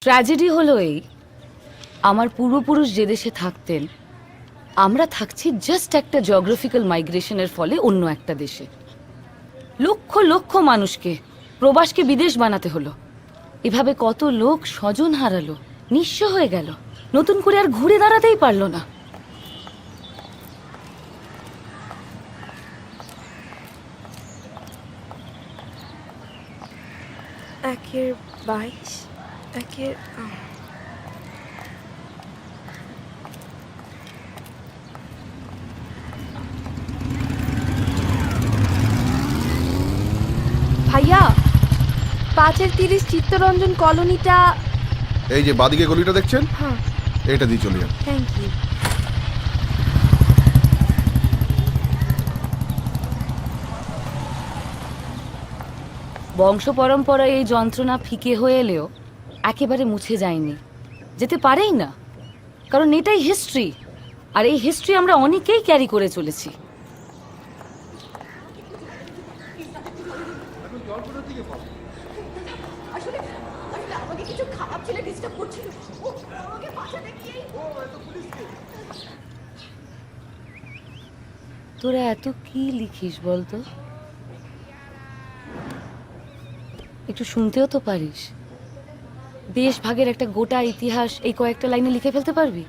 Tragedy হলো এই, আমার পূর্বপুরুষ যে দেশে থাকতেন আমরা থাকছি জাস্ট একটা জিওগ্রাফিক্যাল মাইগ্রেশনের ফলে অন্য একটা দেশে। লক্ষ লক্ষ মানুষকে প্রবাসকে বিদেশ বানাতে হলো। এভাবে কত লোক স্বজন হারালো, নিঃস্ব হয়ে গেল, নতুন করে আর ঘুরে দাঁড়াতেই পারলো না। একের 22 একের ভাইয়া 5-এর 30 চিত্তরঞ্জন কলোনিটা। এই যে বাদিকে গলিটা দেখছেন, হ্যাঁ, এটা দিয়ে চলে যান। Thank you. বংশ পরম্পরায় এই যন্ত্রণা ফিকে হয়ে এলেও একেবারে মুছে যায়নি, যেতে পারেই না, কারণ এটাই হিস্ট্রি। আর এই হিস্ট্রি আমরা অনেকেই ক্যারি করে চলেছি। তোরা এত কি লিখিস বলতো? একটু শুনতেও তো পারিস। দেশ ভাগের একটা গোটা ইতিহাস এই কয়েকটা লাইনে লিখে ফেলতে পারবি?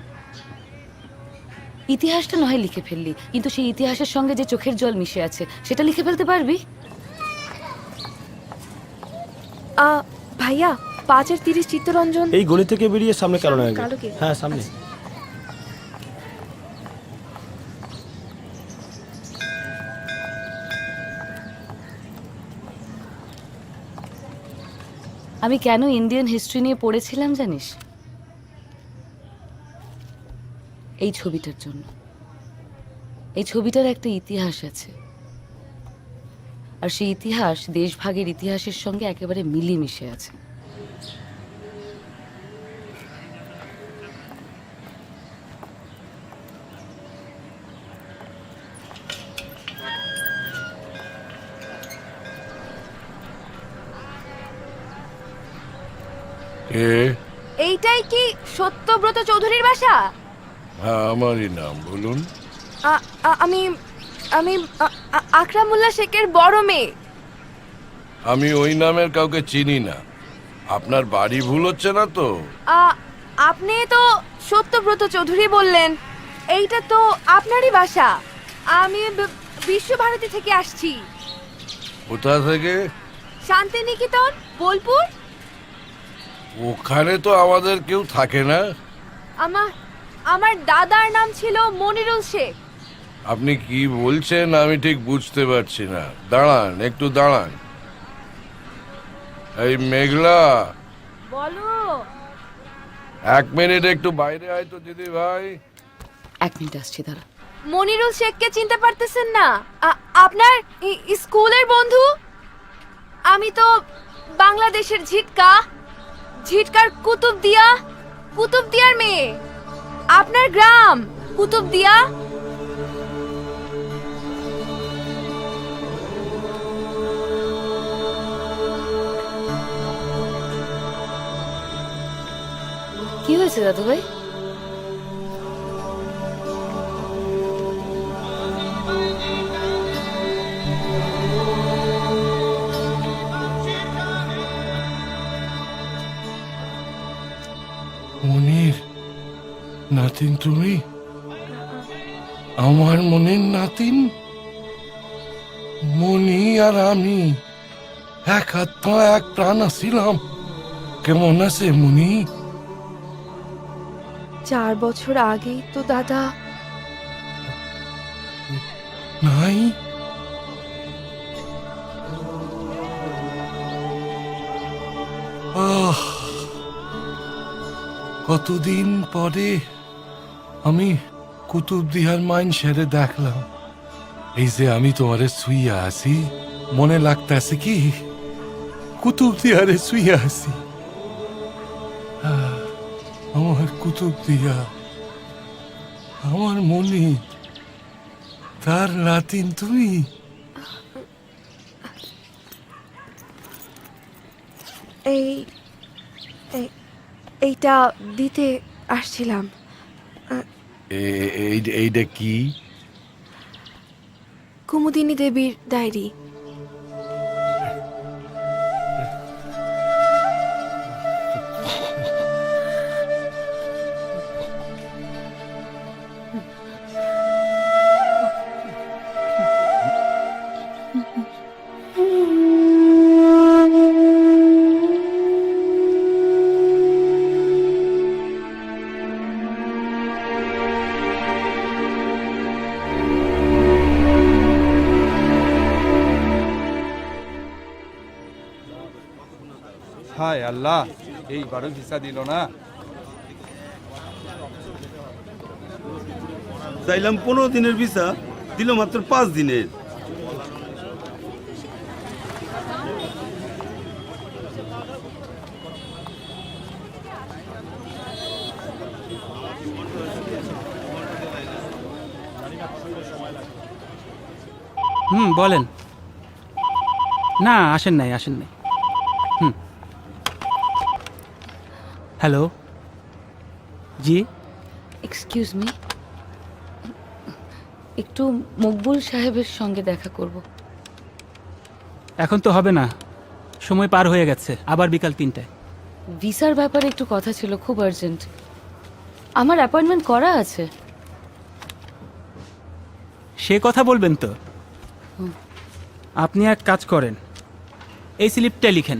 ইতিহাসটা নয় লিখে ফেললি, কিন্তু সেই ইতিহাসের সঙ্গে যে চোখের জল মিশে আছে সেটা লিখে ফেলতে পারবি? ভাইয়া 5-এর 30 চিত্তরঞ্জন। এই গলি থেকে বেরিয়ে সামনে কারণ আগে। কালো গেট। হ্যাঁ সামনে। আমি কেন ইন্ডিয়ান হিস্ট্রি নিয়ে পড়েছিলাম জানিস? এই ছবিটার জন্য। এই ছবিটার একটা ইতিহাস আছে, আর সেই ইতিহাস দেশভাগের ইতিহাসের সঙ্গে একেবারে মিলেমিশে আছে। কে? এইটাই কি সত্যব্রত চৌধুরীর বাসা? হ্যাঁ, আমারই নাম বলুন। আমি আমি আকরামুল্লাহ শেখের বড় মেয়ে। আমি ওই নামের কাউকে চিনি না। আপনার বাড়ি ভুল হচ্ছে না তো? আপনি তো সত্যব্রত চৌধুরী বললেন, এইটা তো আপনারই বাসা। আমি বিশ্বভারতী থেকে আসছি। কোথা থেকে? শান্তিনিকেতন, বোলপুর। ওখানে তো আমাদের কেউ থাকে না। আমার দাদার নাম ছিল মনিরুল শেখ। আপনি কি বলছেন আমি ঠিক বুঝতে পারছি না। দাঁড়ান, একটু দাঁড়ান। এই মেঘলা, বলো। 1 মিনিট একটু বাইরে আয় তো দিদি ভাই। 1 মিনিট আসছি, দাঁড়া। মনিরুল শেখকে চিনতে পারতেছেন না? আপনার স্কুলের বন্ধু। আমি তো বাংলাদেশের ঝিটকার কুতুবদিয়ার মেয়ে। আপনার গ্রাম কুতুবদিয়া। কি হয়েছে দাদু ভাই? মনির নাতিন তুমি? আমার মনের নাতিন? মনি আর আমি এক আত্মা এক প্রাণ আছিলাম। কেমন আছে মনি? 4 বছর আগেই তো দাদা। নাই? কতদিন পরে আমি কুতুবদিয়ার মাইন সেরে দেখলাম। এই যে আমি তোমারে শুইয়া আছি, মনে লাগতেছে কি কুতুবদিয়ারে শুইয়া আছি। আমার কুতুবদিয়া, আমার মনি, তার নাতিন তুমি। এই এই এইটা দিতে আসছিলাম। এইটা কি? কুমুদিনী দেবীর ডায়েরি। হায় আল্লাহ, এইবারও ভিসা দিল না। চাইলাম 15 দিনের ভিসা, দিল মাত্র 5 দিনের। বলেন। না, আসেন নাই। হ্যালো, জি। এক্সকিউজ মি, একটু মকবুল সাহেবের সঙ্গে দেখা করব। এখন তো হবে না, সময় পার হয়ে গেছে। আবার বিকাল 3টায়। ভিসার ব্যাপারে একটু কথা ছিল, খুব আর্জেন্ট। আমার অ্যাপয়েন্টমেন্ট করা আছে। সে কথা বলবেন তো। আপনি এক কাজ করেন, এই স্লিপটা লিখেন,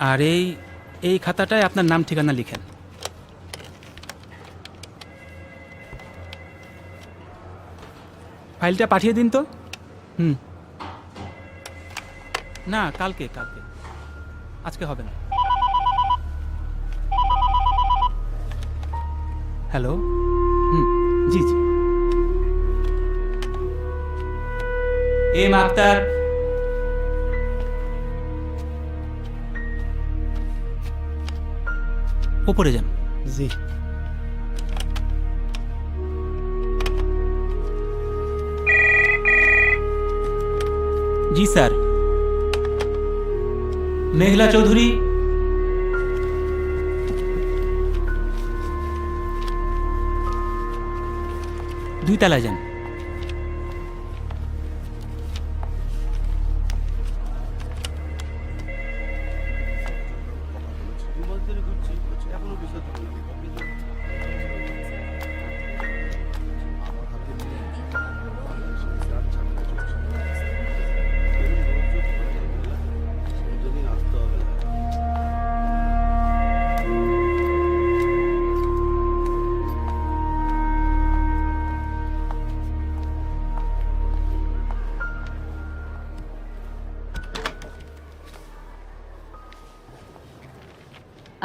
আর এই খাতাটায় আপনার নাম ঠিকানা লিখেন। ফাইলটা পাঠিয়ে দিন তো। না, কালকে আজকে হবে না। হ্যালো, জি। আক্তার, উপরে যান। জি। জি স্যার। মেঘলা চৌধুরী, দুই তলায় যান।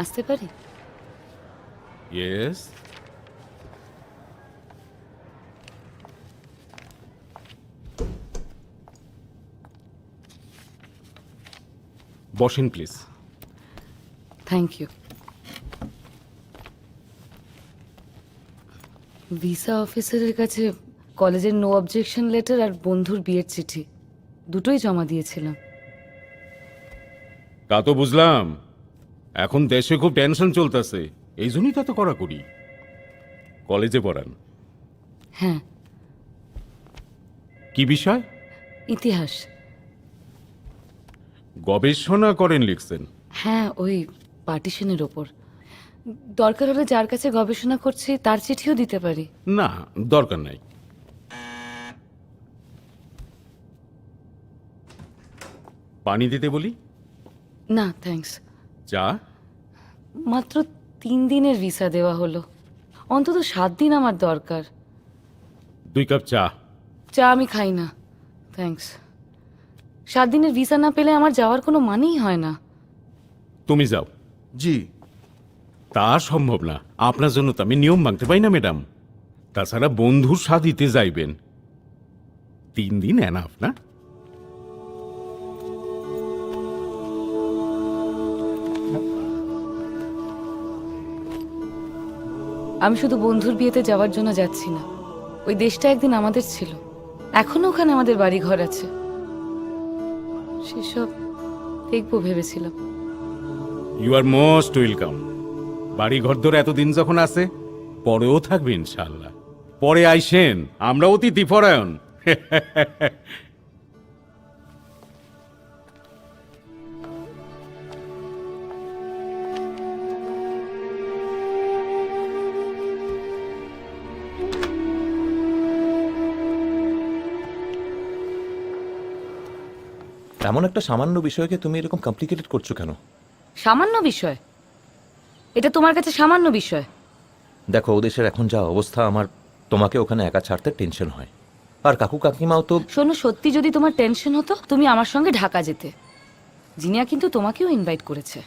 আসতে পারি? ইয়েস। বসেন প্লিজ। Thank you. ভিসা অফিসারের কাছে কলেজের নো অবজেকশন লেটার আর বন্ধুর বিয়ের চিঠি দুটোই জমা দিয়েছিলাম। তা তো বুঝলাম, এখন দেশে খুব টেনশন চলতেছে, এই জন্যই তা তো করি। কলেজে পড়ান? হ্যাঁ। কি বিষয়? ইতিহাস। গবেষণা করেন লিখছেন? হ্যাঁ, ওই পার্টিশনের ওপর। দরকার হলে যার কাছে গবেষণা করছি তার চিঠিও দিতে পারি। না, দরকার নাই। পানি দিতে বলি? না থ্যাঙ্কস। চা? মাত্র 3 দিনের ভিসা দেওয়া হলো, অন্তত 7 দিন আমার দরকার। 2 কাপ চা? চা আমি খাই না, থ্যাঙ্কস। 7 দিনের ভিসা না পেলে আমার যাওয়ার কোনো মানেই হয় না। তুমি যাও। জি। তা সম্ভব না, আপনার জন্য তো আমি নিয়ম ভাঙতে পারি না ম্যাডাম। তাছাড়া বন্ধুর সাথিতে যাইবেন, 3 দিন এনাফ না? আমি শুধু বন্ধুর বিয়েতে যাওয়ার জন্য যাচ্ছি না, ওই দেশটা একদিন আমাদের ছিল, এখনো ওখানে আমাদের বাড়ি ঘর আছে, সেসব দেখবো ভেবেছিলাম। You are most welcome. বাড়ি ঘর ধরে এতদিন যখন আছে, পরেও থাকবে ইনশাল্লাহ। পরে আইসেন, আমরা অতিথি পরায়ণ। এমন একটা সামান্য বিষয়কে তুমি এরকম কমপ্লিকেটেড করছো কেন? সামান্য বিষয়? এটা তোমার কাছে সামান্য বিষয়? দেখো, ও দেশের এখন যা অবস্থা, আমার তোমাকে ওখানে একা ছাড়তে টেনশন হয়। আর কাকু কাকিমাও তো। শোনো, সত্যি যদি তোমার টেনশন হতো তুমি আমার সঙ্গে ঢাকা যেতে। জিনিয়া কিন্তু তোমাকেও ইনভাইট করেছে।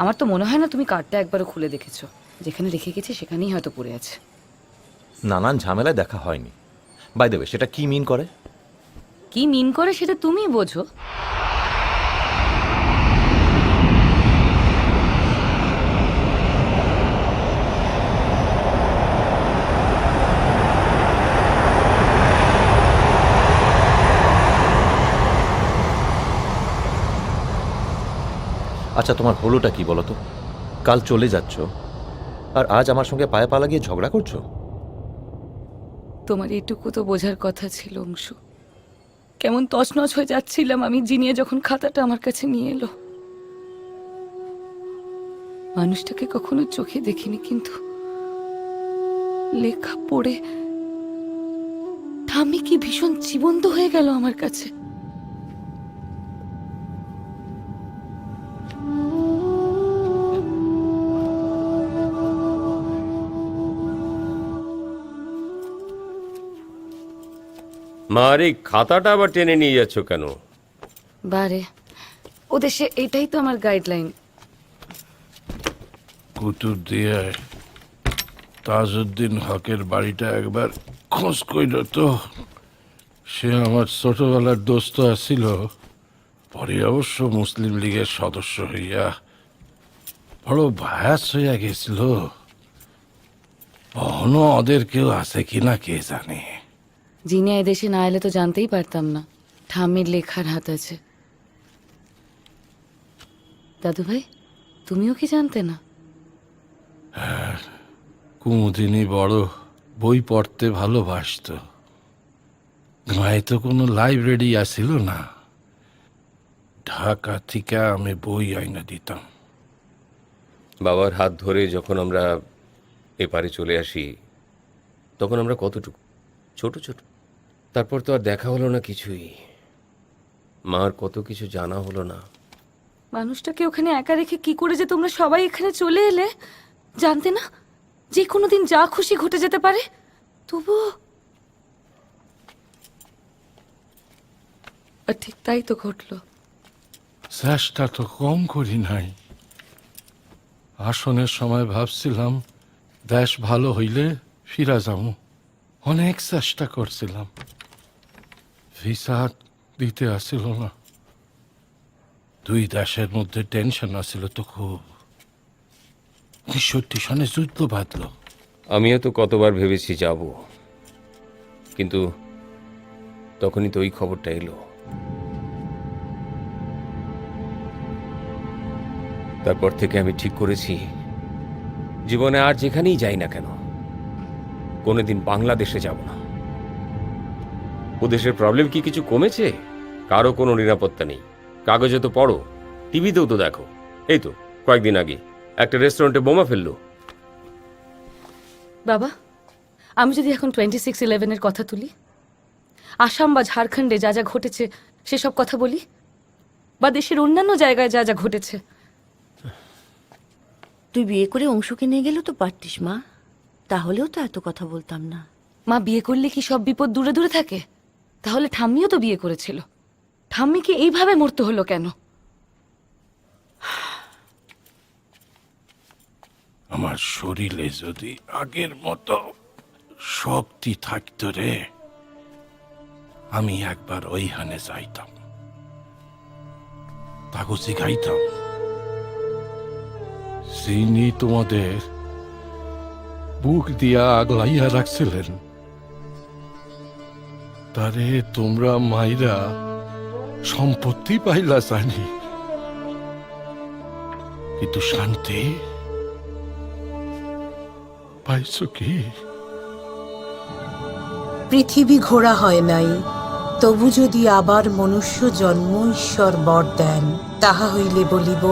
আমার তো মনে হয় না তুমি কার্ডটা একবারও খুলে দেখেছো। যেখানে রেখে গেছে সেখানেই হয়তো পড়ে আছে। নানান ঝামেলায় দেখা হয়নি। বাই দ্য ওয়ে, সেটা কি মিন করে? কি মিন করে সেটা তুমিই বোঝো। আচ্ছা, তোমার হলোটা কি বলো তো? কাল চলে যাচ্ছ, আর আজ আমার সঙ্গে পায়ে পা লাগিয়ে ঝগড়া করছো। তোমার এটুকু তো বোঝার কথা ছিল অংশু। কেমন তছনছ হয়ে যাচ্ছিলাম আমি জিনিয়া যখন খাতাটা আমার কাছে নিয়ে এলো। মানুষটাকে কখনো চোখে দেখিনি, কিন্তু লেখা পড়ে ঠাম্মি কি ভীষণ জীবন্ত হয়ে গেল আমার কাছে। মা, এই খাতাটা আবার টেনে নিয়ে যাচ্ছ কেন? বারে, ও দেশে এটাই তো আমার গাইডলাইন। কুতুব দিয়ে তাজউদ্দিন হকের বাড়িটা একবার খোঁজ কইল তো। সে আমার ছোটবেলার দোস্ত আসছিল, পরে অবশ্য মুসলিম লীগের সদস্য হইয়া বড় ভায়াস হইয়া গেছিল। অহনো ওদের কেউ আছে কিনা কে জানে। জিনিয়া এদেশে না এলে তো জানতেই পারতাম না ঠাম্মির লেখার হাত আছে। দাদু ভাই, তুমিও কি জানতে না? কুমুদিনী বড় বই পড়তে ভালোবাসত। গায়ে তো কোনো লাইব্রেরি আসিল না। ঢাকা থেকে আমি বই আইনা দিতাম। বাবার হাত ধরে যখন আমরা এপারে চলে আসি, তখন আমরা কতটুকু ছোট ছোট। তারপর তো আর দেখা হলো না কিছুই। মার কত কিছু জানা হলো না। মানুষটাকে ওখানে একা রেখে কি করে যে তোমরা সবাই এখানে চলে এলে? জানতে না যে কোনো দিন যা খুশি ঘটে যেতে পারে? তবু আর ঠিক তাই তো ঘটলো। চেষ্টা তো কম করি নাই। আসনের সময় ভাবছিলাম দেশ ভালো হইলে ফিরা যাবো। অনেক চেষ্টা করছিলাম, ভিসা দিতে আসছিল না। দুই দেশের মধ্যে টেনশন আসছিল তো খুব। ৬৯ সনে যুদ্ধ বাঁধলো। আমিও তো কতবার ভেবেছি যাব, কিন্তু তখনই তো ওই খবরটা এলো। তারপর থেকে আমি ঠিক করেছি জীবনে আর যেখানেই যাই না কেন কোনোদিন বাংলাদেশে যাব না। ও দেশের প্রবলেম কি কিছু কমেছে? কারো কোনো নিরাপত্তা নেই। কাগজে তো পড়ো, টিভিতেও তো দেখো। এই তো কয়েকদিন আগে একটা রেস্টুরেন্টে বোমা ফেললো। বাবা, আমি যদি এখন 26/11-এর কথা তুলি, আসাম বা ঝাড়খণ্ডে যা যা ঘটেছে সেসব কথা বলি, বা দেশের অন্যান্য জায়গায় যা যা ঘটেছে। তুই বিয়ে করে অংশকে নিয়ে গেলেও তো পারতিস মা, তাহলেও তো এত কথা বলতাম না। মা, বিয়ে করলে কি সব বিপদ দূরে দূরে থাকে? তাহলে ঠাম্মিও তো বিয়ে করেছিল। ঠাম্মিকে এইভাবে মরতে হলো কেন? আমার শরীরে যদি আগের মতো শক্তি থাকতো রে, আমি একবার ওইখানে যাইতাম, তাকে শিখাইতাম। যিনি তোমাদের বুক দিয়া আগলাইয়া রাখছিলেন, তারে তোমরা মাইরা সম্পত্তি পাইলা জানি। কিন্তু শান্তি পাইছো কি? পৃথিবী ঘোরা হয় নাই, তবু যদি আবার মনুষ্য জন্ম ঈশ্বর বর দেন, তাহা হইলে বলিব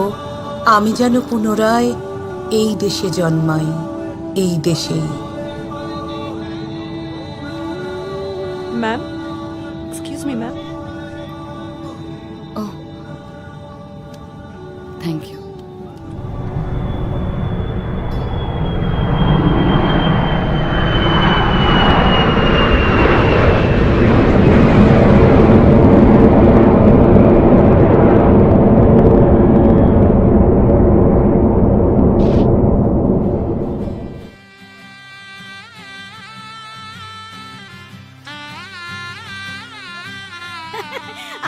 আমি যেন পুনরায় এই দেশে জন্মাই, এই দেশেই। Ma'am, excuse me ma'am. Oh thank you.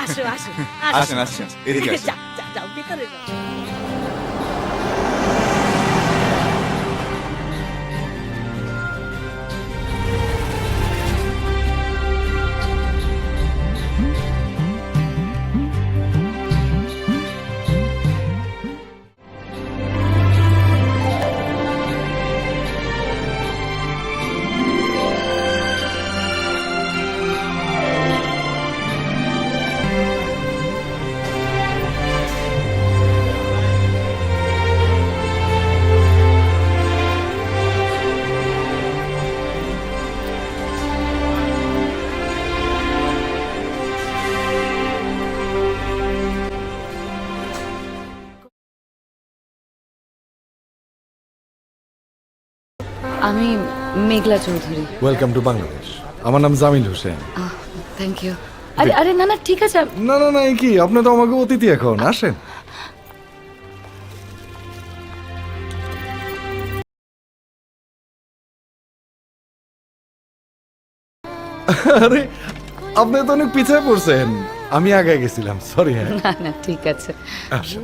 আসো আসো আসেন আসেন, এদিকে আসেন। যাও ভিতরে যাও। আমি মেঘলা চৌধুরী। Welcome to Bangladesh. আমার নাম জামিল হোসেন। Thank you. আরে আরে না না ঠিক আছে। না না না, এই কি, আপনি তো আমাকে অতিথি এখন, আসেন। আরে আপনি তো অনেক পিছিয়ে পড়ছেন, আমি আগে গেছিলাম, সরি। হ্যাঁ না না ঠিক আছে। আসেন।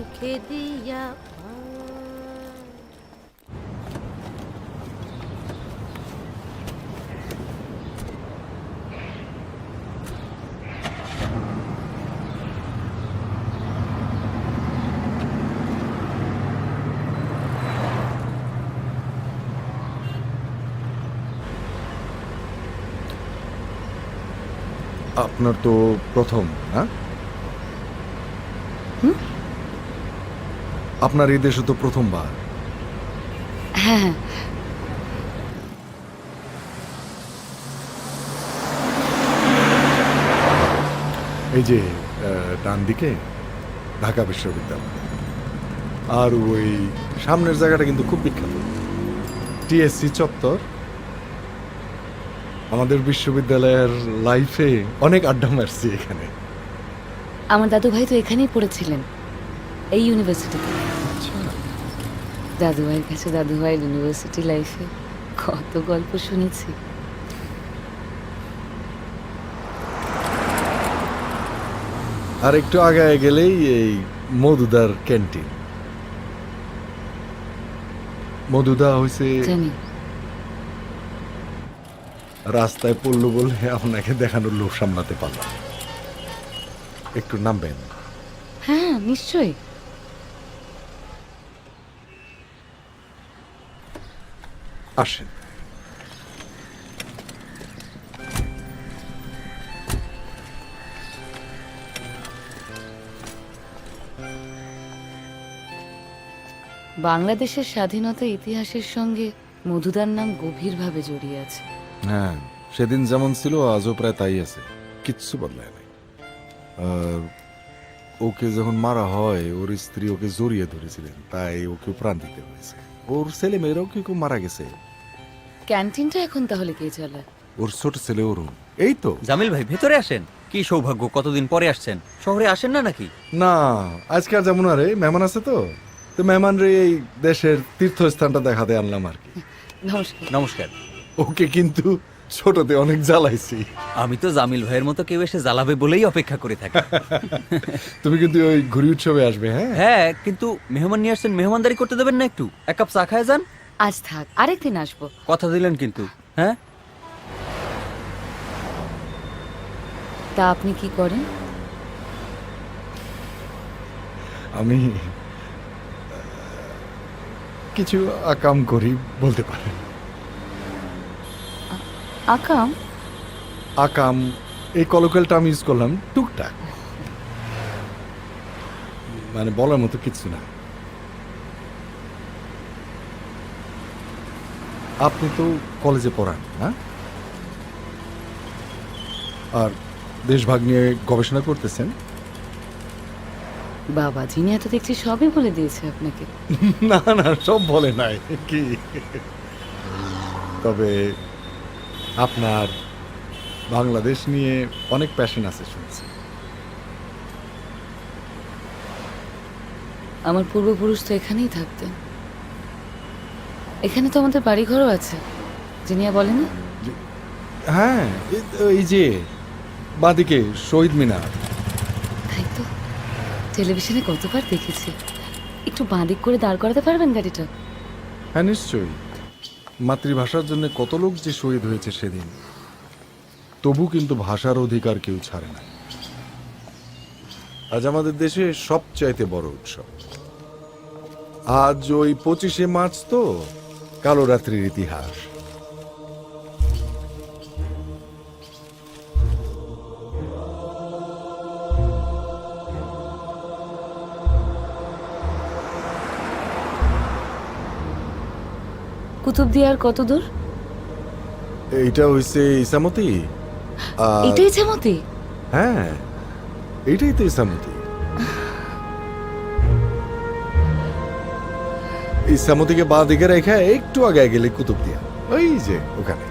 আপনার তো প্রথম না? আপনার এই দেশে তো প্রথমবার। হ্যাঁ এই যে ডান দিকে ঢাকা বিশ্ববিদ্যালয়, আর ওই সামনের জায়গাটা কিন্তু খুব বিখ্যাত, টিএসসি চত্বর। আমাদের বিশ্ববিদ্যালয়ের লাইফে অনেক আড্ডা মারছি এখানে। আমার দাদু ভাই তো এখানেই পড়েছিলেন, এই ইউনিভার্সিটিতে। দাদু ভাইয়ের কাছে দাদু ভাইয়ের ইউনিভার্সিটি লাইফে কত গল্প শুনেছি। আর একটু আগায় গেলেই এই মধুদার ক্যান্টিন। মধুদা হয়েছে জানি। রাস্তায় পড়লো বলে আপনাকে দেখানোর লোক সামলাতে পারলাম। একটু নামবেন? হ্যাঁ নিশ্চয়ই। আসেন। বাংলাদেশের স্বাধীনতা ইতিহাসের সঙ্গে মধুদার নাম গভীরভাবে জড়িয়ে আছে। হ্যাঁ, সেদিন যেমন ছিল আজও প্রায় তাই আছে, কিচ্ছু বদলায় নাই। আর ওকে যখন মারা হয়, ওর স্ত্রী ওকে জড়িয়ে ধরেছিলেন, তাই ওকে প্রাণ দিতে হয়েছে। ওর ছেলে মেয়েরাও কেউ কেউ মারা গেছে। ক্যান্টিনটা এখন তাহলে কে চালায়? ওর ছোট ছেলে অরুণ। এই তো। জামিল ভাই ভেতরে আসেন। কি সৌভাগ্য, কতদিন পরে আসছেন। শহরে আসেন না নাকি? না, আজকে আর যেমন আরে মেহমান আছে তো মেহমান রে এই দেশের তীর্থস্থানটা দেখাতে আনলাম আর কি। নমস্কার। নমস্কার। ওকে কিন্তু ছোটতে অনেক জ্বালাইছি। আমি তো জামিল ভাইয়ের মতো কেউ এসে জ্বালাবে বলেই অপেক্ষা করে থাকি। তুমি কিন্তু ওই ঘুরি উৎসবে আসবে। হ্যাঁ হ্যাঁ, কিন্তু মেহমান নিয়ে আসছেন, মেহমানদারি করতে দেবেন না? একটু এক কাপ চা খায় যান। আজ থাক, আরেকদিন আসবো। কথা দিলেন কিন্তু। হ্যাঁ, তা আপনি কি করেন? কিছু আকাম করি বলতে পারেন। আকাম? আকাম এই কলোকালটা আমি ইউজ করলাম টুকটাক, মানে বলার মতো কিছু না। আপনি তো কলেজে পড়ান না, আর দেশভাগ নিয়ে গবেষণা করতেছেন। বাবা যিনি এত দেখছি সবই বলে দিয়েছে আপনাকে। না না, সব বলে নাই কি, তবে আপনার বাংলাদেশ নিয়ে অনেক প্যাশন আছে শুনছি। আমার পূর্বপুরুষ তো এখানেই থাকতেন, এখানে তো আমাদের বাড়িঘরও আছে। জিনিয়া বলেনি? হ্যাঁ, এই যে বাদিকে শহীদ মিনার। তাই তো, টেলিভিশনে কতবার দেখেছি। একটু বাঁদিক করে দাঁড় করাতে পারবেন গাড়িটা? হ্যাঁ নিশ্চয়ই, মাতৃভাষার জন্য কত লোক যে শহীদ হয়েছে সেদিন, তবু কিন্তু ভাষার অধিকার কেউ ছাড়ে না। আজ আমাদের দেশে সবচাইতে বড় উৎসব। আজ ওই 25শে মার্চ তো কালো রাত্রির ইতিহাস। কুতুবদিয়ার কত দূর? এইটা হইছে ইসামতি। আর- এটাই ইছামতি? হ্যাঁ, এইটাই তো ইসামতি। ইসামতিকে বাঁ দিকে রেখে একটু আগে গেলে কুতুবদিয়া, ওই যে ওখানে।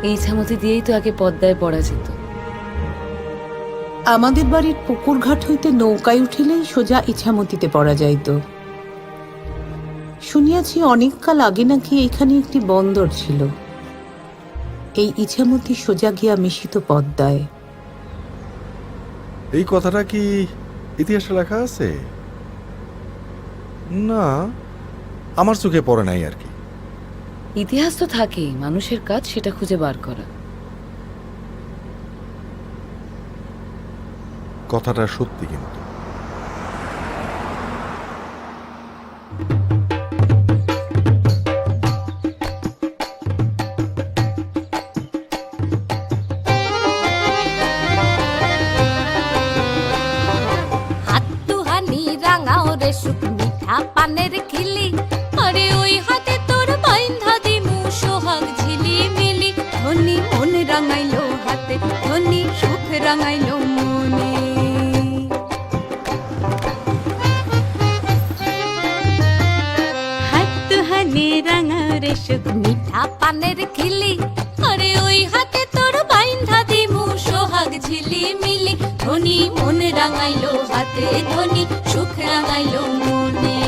এই ইছামতি দিয়েই তো আগে পদ্মায় পড়া যেত। আমাদের বাড়ির পুকুর ঘাট হইতে নৌকায় উঠিলেই সোজা ইছামতিতে পড়া যাইত। শুনিয়াছি অনেককাল আগে নাকি এখানে একটি বন্দর ছিল। এই ইছামতি সোজা গিয়া মিশিত পদ্মায়। এই কথাটা কি ইতিহাসে লেখা আছে? না, আমার চোখে পড়ে নাই আর কি। ইতিহাস তো থাকেই, মানুষের কাজ সেটা খুঁজে বার করা। কথাটা সত্যি কিন্তু। হাতটুহানি রাঙাও রে সুখ মিঠা পানের খিলি, আরে ওই হাতে তোর বাইন্ধা দিমু সোহাগ ঝিলি মিলি। ধনী মন রাঙাইলো হাতে, ধনী সুখ রাঙাইলো মনে। হাতটুহানি রাঙাও রে সুখ মিঠা পানের খিলি, আরে ওই হাতে তোর বাইন্ধা দিমু সোহাগ ঝিলি মিলি। ধনী মন রাঙাইলো হাতে, ধনী সুখ রাঙাইলো মনে।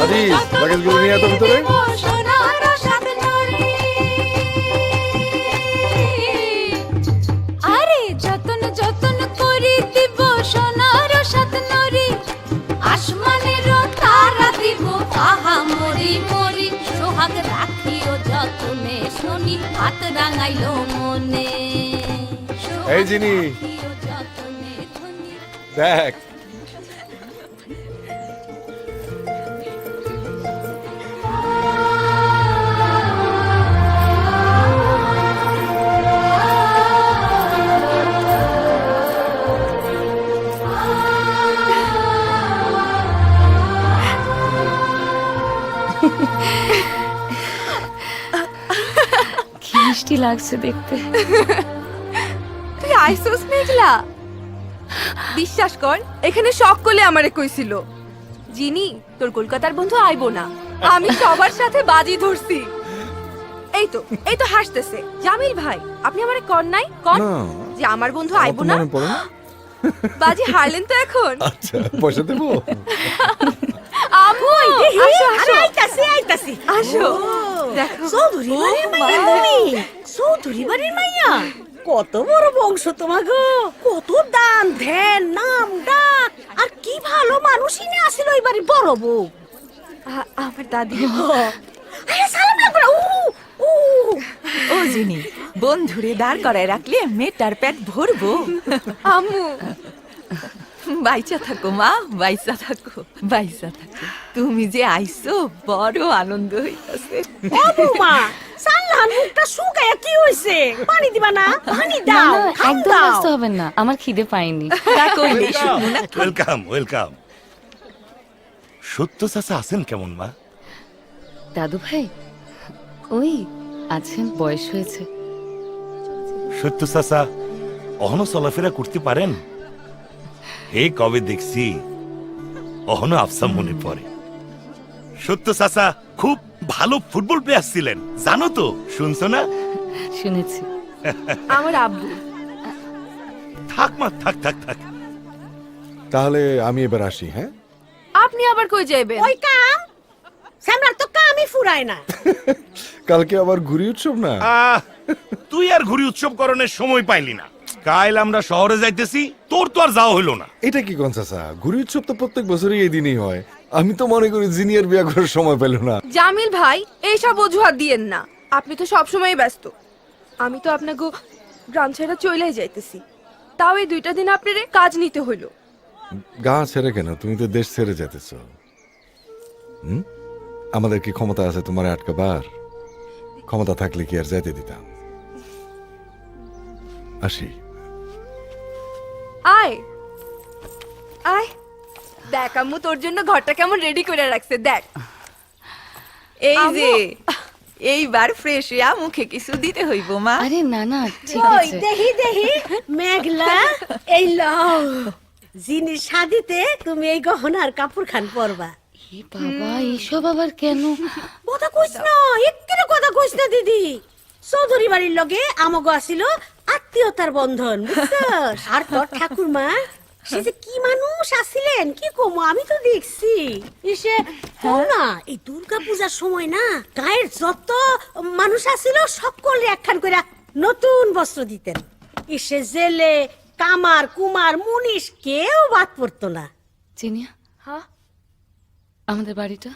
আদি, লাগেজগুলো নিয়ে এত ভিতরে। সোনার সাত নরি, আরে যতন যতন করি দিব সোনার সাত নরি। আসমানের তারা দিব আহা মরি মরি। সোহাগ রাখিও যতনে শুনি হাত রাঙাইলো মনে। এই জিনি, দেখ কি মিষ্টি লাগছে দেখতে। তুই আইসোস মেঘলা? বিশ্বাস কর, এখানে সকলে আমারে কইছিল জিনি তোর কলকাতার বন্ধু আইবো না। আমি সবার সাথে বাজি ধরছি। এই তো হাসতেছে। জামিল ভাই, আপনি আমারে কর নাই কর না, যে আমার বন্ধু আমার আইবো তো না। মনে পড়ে না। বাজি হারলেন তো এখন। আচ্ছা, পয়সা দেবো। আমু আসো আসো। আইতাছি আসো। দেখো চৌধুরী বাড়ির মাইয়া, কত বড় বংশ তোমাগো, কত দান ধ্যান নাম ডাক, আর কি ভালো মানুষই না আসিল এই বাড়ির বড় বউ। আমার দাদি। আরে সালাম লাগবে না। ও জিনি, বন্ধুরে দাঁড় করায় রাখলে মেয়েটার পেট ভরবো। আম্মু বাইচা থাকো মা, বাইচা থাকো, বাইচা থাকো। তুমি যে আইছো বড় আনন্দ হইতাছে। ও বৌমা, সানলান মুখটা শুকায়া কি হইছে? পানি দিবা না? পানি না দাও, না, খাও একদম দাও। ব্যস্ত হবেন না, আমার খিদে পাইনি। তা করলেই শুনবো না। Welcome welcome. সত্য চাচা আছেন কেমন মা? দাদু ভাই ওই আছেন, বয়স হয়েছে। সত্য চাচা অহনো চলাফেরা করতে পারেন? হে কবে দেখছি, অহনো আফসা মনে পড়ে। সত্য চাচা খুব ভালো ফুটবল প্লেয়ার ছিলেন, জানো তো? শুনছো না? শুনেছি। আমার আব্বু। থাক মা, থাক থাক থাক। তাহলে আমি এবার আসি, হ্যাঁ? আপনি আবার কই যাইবেন? ওই কাম সামলার তো কামই ফুরায় না। কালকে আবার ঘুরি উৎসব না? তুই আর ঘুরি উৎসব করণের সময় পাইলি না। কাল আমরা শহরে যাইতেছি, তোর তো আর যাওয়া হইলো না। এটা কি কোন চাচা? ঘুরি উৎসব তো প্রত্যেক বছরই এই দিনই হয়। আমি তো মনে করি জিনিয়ার বিয়া করার সময় পেল না। জামিল ভাই এইসব অজুহাত দিয়েন না, আপনি তো সব সময় ব্যস্ত। আমি তো আপনাকে গ্রাম ছেড়ে চলেই যাইতেছি, তাও এই 2টা দিন আপনার কাজ নিতে হইলো। গা ছেড়ে কেন? তুমি তো দেশ ছেড়ে যেতেছ। আমাদের কি ক্ষমতা আছে তোমার আটকাবার? ক্ষমতা থাকলে কি আর যাইতে দিতাম? আসি। আয় আয়, দেখ আম্মু তোর জন্য ঘরটা কেমন রেডি করে রাখছে, দেখ। এই যে আম্মু। এইবার ফ্রেশ হইয়া মুখে কিছু দিতে হইব মা। আরে না না, ঠিক ওই আছে। দেহি দেহি মেঘলা, এই লও জিনিস সাদিতে তুমি এই গহনার কাপড় খান পরবা। এ বাবা, এইসব আবার কেন? কথা কইস না, একটু কথা কইস না দিদি। চৌধুরী বাড়ির লগে আমগো আসিল আত্মীয়তার বন্ধন, বুঝছস? আর তোর ঠাকুরমা সে যে কি মানুষ আসিলেন, কি কমো আমি তো দেখছি। এসে না এই দুর্গা পূজার সময় না গায়ের যত মানুষ আসিল সকলে একখান করে নতুন বস্ত্র দিতেন। এসে জেলে কামার কুমার মুনিশ কেউ বাদ পড়তো না। চিনিয়া, হ্যাঁ আমাদের বাড়িটা।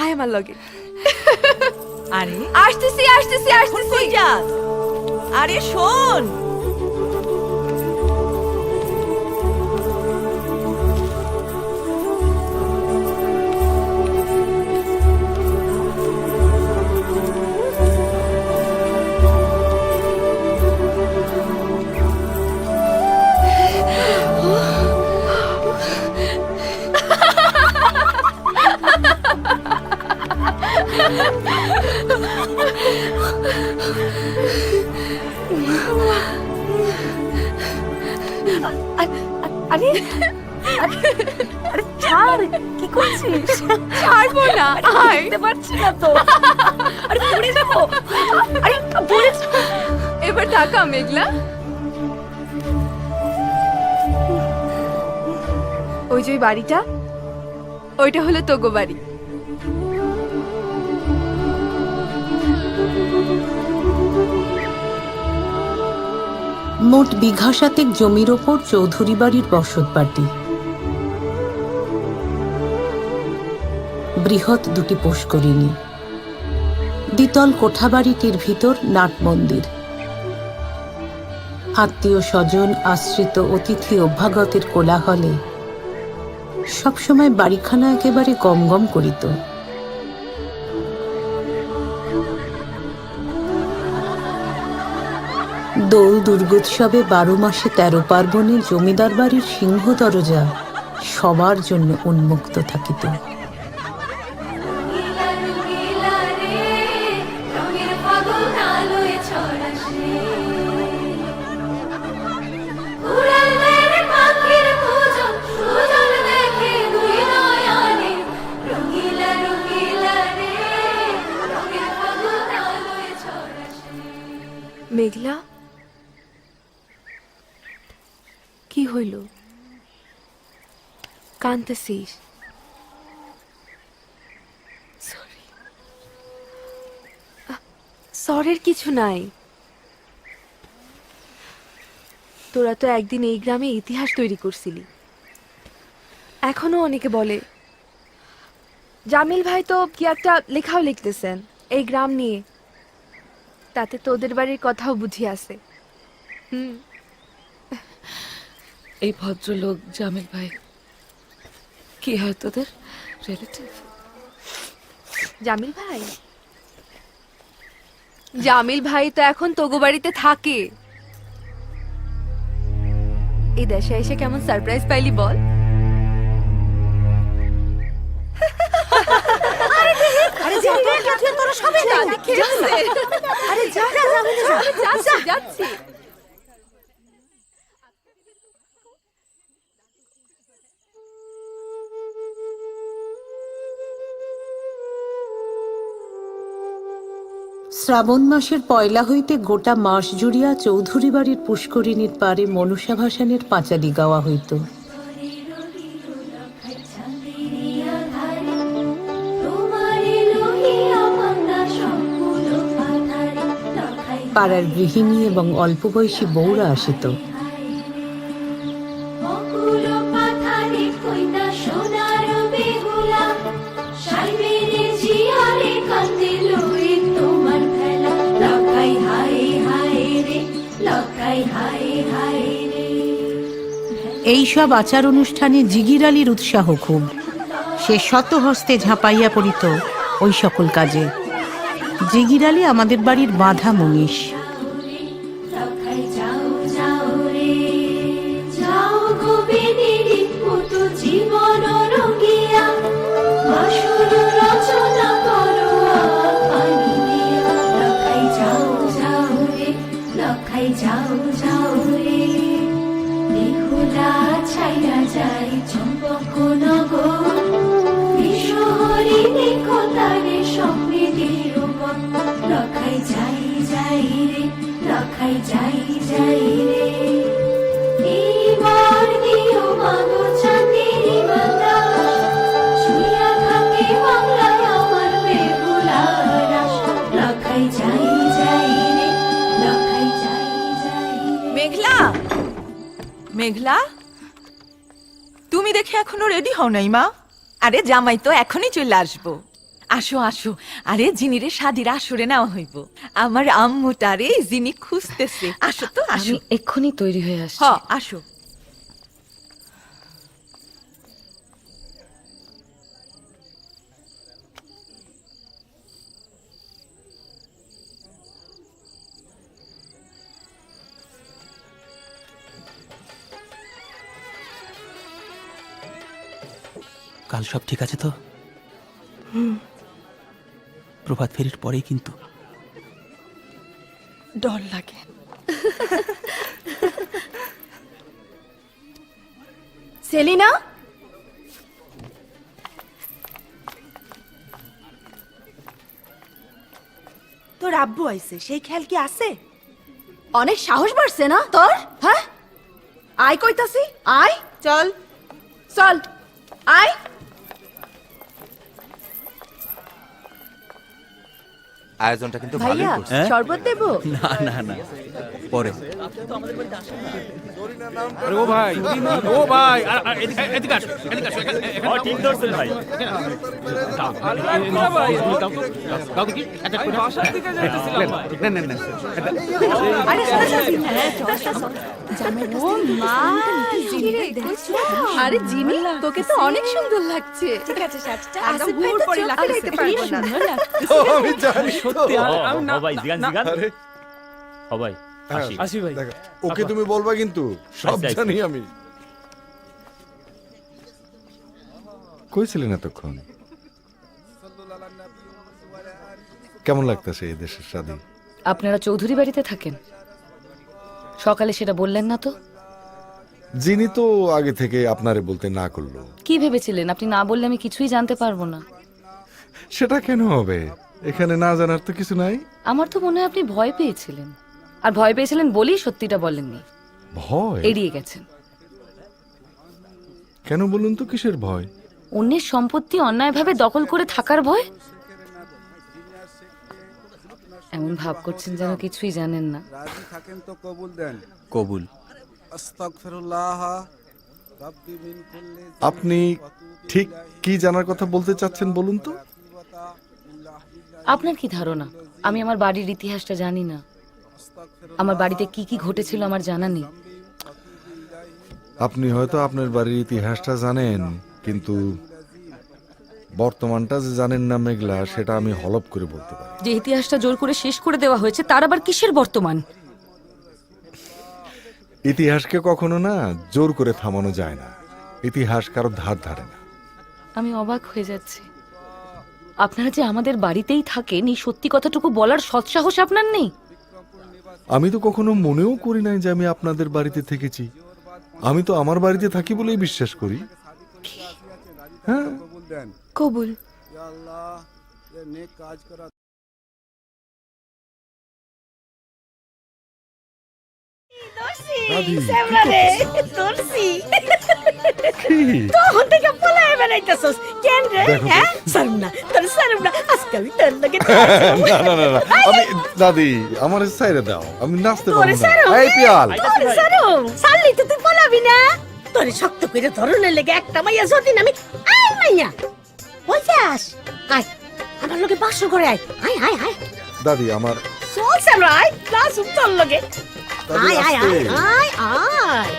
আয় আমার লগে। আরে আসতেছি আসতেছি আসতেছি। কই যাস? আরে শোন, আরে আরে ছাড়, কি করছিস? ছাড়বো না, আয়। দেখতে পাচ্ছি না তো। আরে পড়ে যাবো। আরে পড়ে এবার ঢাকা মেঘলা। ওই যে ওই বাড়িটা, ওইটা হলো তোগো বাড়ি। মোট বিঘা 7 জমির ওপর চৌধুরী বাড়ির বসতবাটি। বৃহৎ 2টি পুষ্করিণী, দ্বিতল কোঠাবাড়িটির ভিতর নাট মন্দির। আত্মীয় স্বজন আশ্রিত অতিথি অভ্যাগতের কোলাহলে সবসময় বাড়িখানা একেবারে গমগম করিত। দোল দুর্গোৎসবে 12 মাসে 13 পার্বণে জমিদার বাড়ির সিংহ দরজা সবার জন্য উন্মুক্ত থাকিত। মেঘলা, কি হইল? কাঁদতেছিস? সরের কিছু নাই। তোরা তো একদিন এই গ্রামে ইতিহাস তৈরি করছিলি। এখনো অনেকে বলে। জামিল ভাই তো কি একটা লেখাও লিখতেছেন এই গ্রাম নিয়ে, তাতে তোদের বাড়ির কথাও বুঝি আছে। এই ভদ্রলোক জামিল ভাই কি হয় তোদের রিলেটিভ? জামিল ভাই, জামিল ভাই তো এখন তোগো বাড়িতে থাকে। এই দেশে এসে কেমন সারপ্রাইজ পাইলি বল? আরে যা রে, তুই তোরা সবাই যা, আরে যা যাচ্ছি যাচ্ছি। শ্রাবণ মাসের পয়লা হইতে গোটা মাস জুড়িয়া চৌধুরী বাড়ির পুষ্করিণীর পারে মনসা ভাসানের পাঁচালি গাওয়া হইত। পাড়ার গৃহিণী এবং অল্প বয়সী বউরা আসিত। এইসব আচার অনুষ্ঠানে জিগির আলীর উৎসাহ খুব। সে শত হস্তে ঝাঁপাইয়া পড়িত ওই সকল কাজে। জিগির আলী আমাদের বাড়ির বাঁধা মনীষ। মেঘলা, মেঘলা, তুমি দেখে এখনো রেডি হও নাই মা? আরে জামাই তো এখনই চলে আসবো। আসো আসো, আরে জিনিরে শাদির আসরে নেওয়া হইব। আমার আম্মুটারে জিনি খুঁজতেছে। আসো তো, আসো। আমি এক্ষুনি তৈরি হয়ে আসছি। হ, আসো। কাল সব ঠিক আছে তো? প্রভাত ফেরির পরেই কিন্তু ডর লাগে। সেলিনা, তোর আব্বু আইছে, সেই খেয়াল কি আছে? অনেক সাহস বাড়ছে না তোর? হ্যাঁ, আয় কইতাছি, আয়, চল চল, আয়। আয়োজনটা কিন্তু ভালোই ভাইয়া, করছে। শরবত দেবো? না না না, পরে। ও ভাই, ও ভাই, এদিকে আসো, এদিকে আসো। ঠিক ধরছেন ভাই। আরে ও মা, আরে জিমি, তোকে তো অনেক সুন্দর লাগছে। ঠিক আছে, সাজটা আসিফ ভাই তো চোখে রাখতে পারবো না। আমি জানি সত্যি আসি ভাই, ওকে তুমি বলবা কিন্তু সব জানি আমি। কইছিলেন এতক্ষণ কেমন লাগতেছে এই দেশের স্বাধীন? আপনারা চৌধুরী বাড়িতে থাকেন? সকালে সেটা বললেন না তো? যিনি তো আগে থেকে আপনারে বলতে না করলো। কি ভেবেছিলেন আপনি না বললে আমি কিছুই জানতে পারবো না? সেটা কেন হবে? এখানে না জানার তো কিছু নাই। আমার তো মনে হয় আপনি ভয় পেয়েছিলেন, আর ভয় পেয়েছিলেন বলেই সত্যিটা বলেননি, ভয়? এড়িয়ে গেছেন। কেন বলুন তো, কিসের ভয়? অন্যের সম্পত্তি অন্যায়ভাবে দখল করে থাকার ভয়। এমন ভাব করছেন যেন কিছুই জানেন না। রাজি থাকেন তো কবুল দেন। কবুল। আস্তাগফিরুল্লাহ রাব্বি মিন কুল্লি আপনি ঠিক কি জানার কথা বলতে চাচ্ছেন বলুন তো? আপনার কি ধারণা আমি আমার বাড়ির ইতিহাসটা জানি না? আমার বাড়িতে কি কি ঘটেছিল আমার জানা নেই। আপনি হয়তো আপনার বাড়ির ইতিহাসটা জানেন, কিন্তু বর্তমানটা যে জানেন না মেঘলা, সেটা আমি হলপ করে বলতে পারি। যে ইতিহাসটা জোর করে শেষ করে দেওয়া হয়েছে, তার আবার কিসের বর্তমান? ইতিহাসকে কখনো না জোর করে থামানো যায় না। ইতিহাস কারো ধার ধারে না। আমি অবাক হয়ে যাচ্ছি, আপনারা যে আমাদের বাড়িতেই থাকেন, এই সত্যি কথাটুকু বলার সৎসাহস আপনার নেই। আমি তো কখনো মনেও করি নাই যে আমি আপনাদের বাড়িতে থেকেছি। আমি তো আমার বাড়িতে থাকি বলেই বিশ্বাস করি। হ্যাঁ, কবুল। দাদি, কি? তখন থেকে পলায় বেড়াইতেছস কেন রে? দেখো তো। হ্যাঁ সারুম না আজকাল তোর লগে না না না না, আমি দাদি আমার সাইরে দাও, আমি নাচতে তোরে পারবো সারুম না। এই পিয়াল, তোরে সারুম সারলি তো তুই পলাবি না। তোরে শক্ত করে ধরনের লেগে একটা মাইয়া যদি আমি আই মাইয়া বলছাস আয় আমার লগে বাসর করে আয় আয় আয় আয় দাদি আমার চল সারু আয় ক্লাস তোর লগে দাদি আয় আয় আস্তে। আয় আয় আয়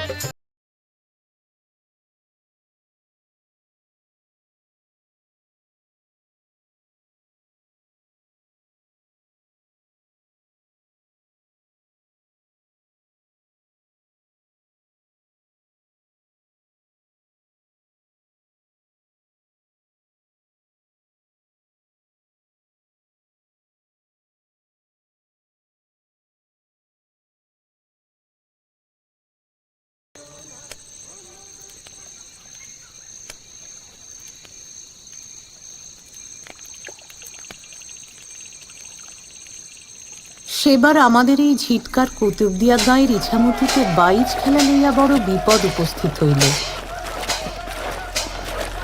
সেবার আমাদের এই ঝিটকার কুতুবদিয়া গাঁয়ের ইছামতিতে বাইচ খেলা লইয়া বড় বিপদ উপস্থিত হইল।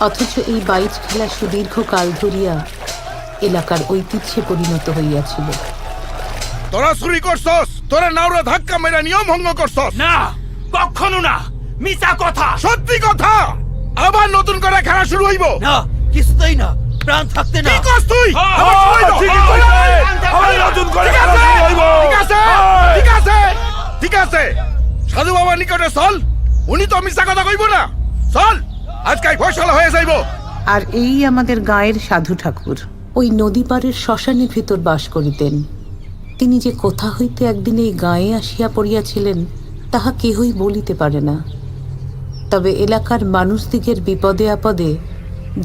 অথচ এই বাইচ খেলা সুদীর্ঘ কাল ধরিয়া এলাকার ঐতিহ্যে পরিণত হইয়াছিল। তোরা চুরি করছস, তোরা নাওরা ধাক্কা মেরা নিয়ম ভঙ্গ করছস। না, কখনো না, মিছা কথা। সত্যি কথা। আবার নতুন করে খেলা শুরু হইব। না, কিছুতেই না, প্রাণ থাকতে না। কি করছ তুই? আবার শুরু হইব। ঠিকই কইছে। আবার নতুন করে ঠিক খেলা আছে, শুরু হইব। ঠিক আছে, ঠিক আছে, ঠিক আছে। সাধু বাবার নিকটে চল, উনি তো মিছা কথা কইব না। চল, আজকাই ফয়সালা হয়ে যাইব। আর এই আমাদের গায়ের সাধু ঠাকুর ওই নদী পাড়ের শ্মশানের ভিতর বাস করিতেন। তিনি যে কোথা হইতে একদিন এই গায়ে আসিয়া পড়িয়াছিলেন তাহা কেহই বলিতে পারে না। তবে এলাকার মানুষদিগের বিপদে আপদে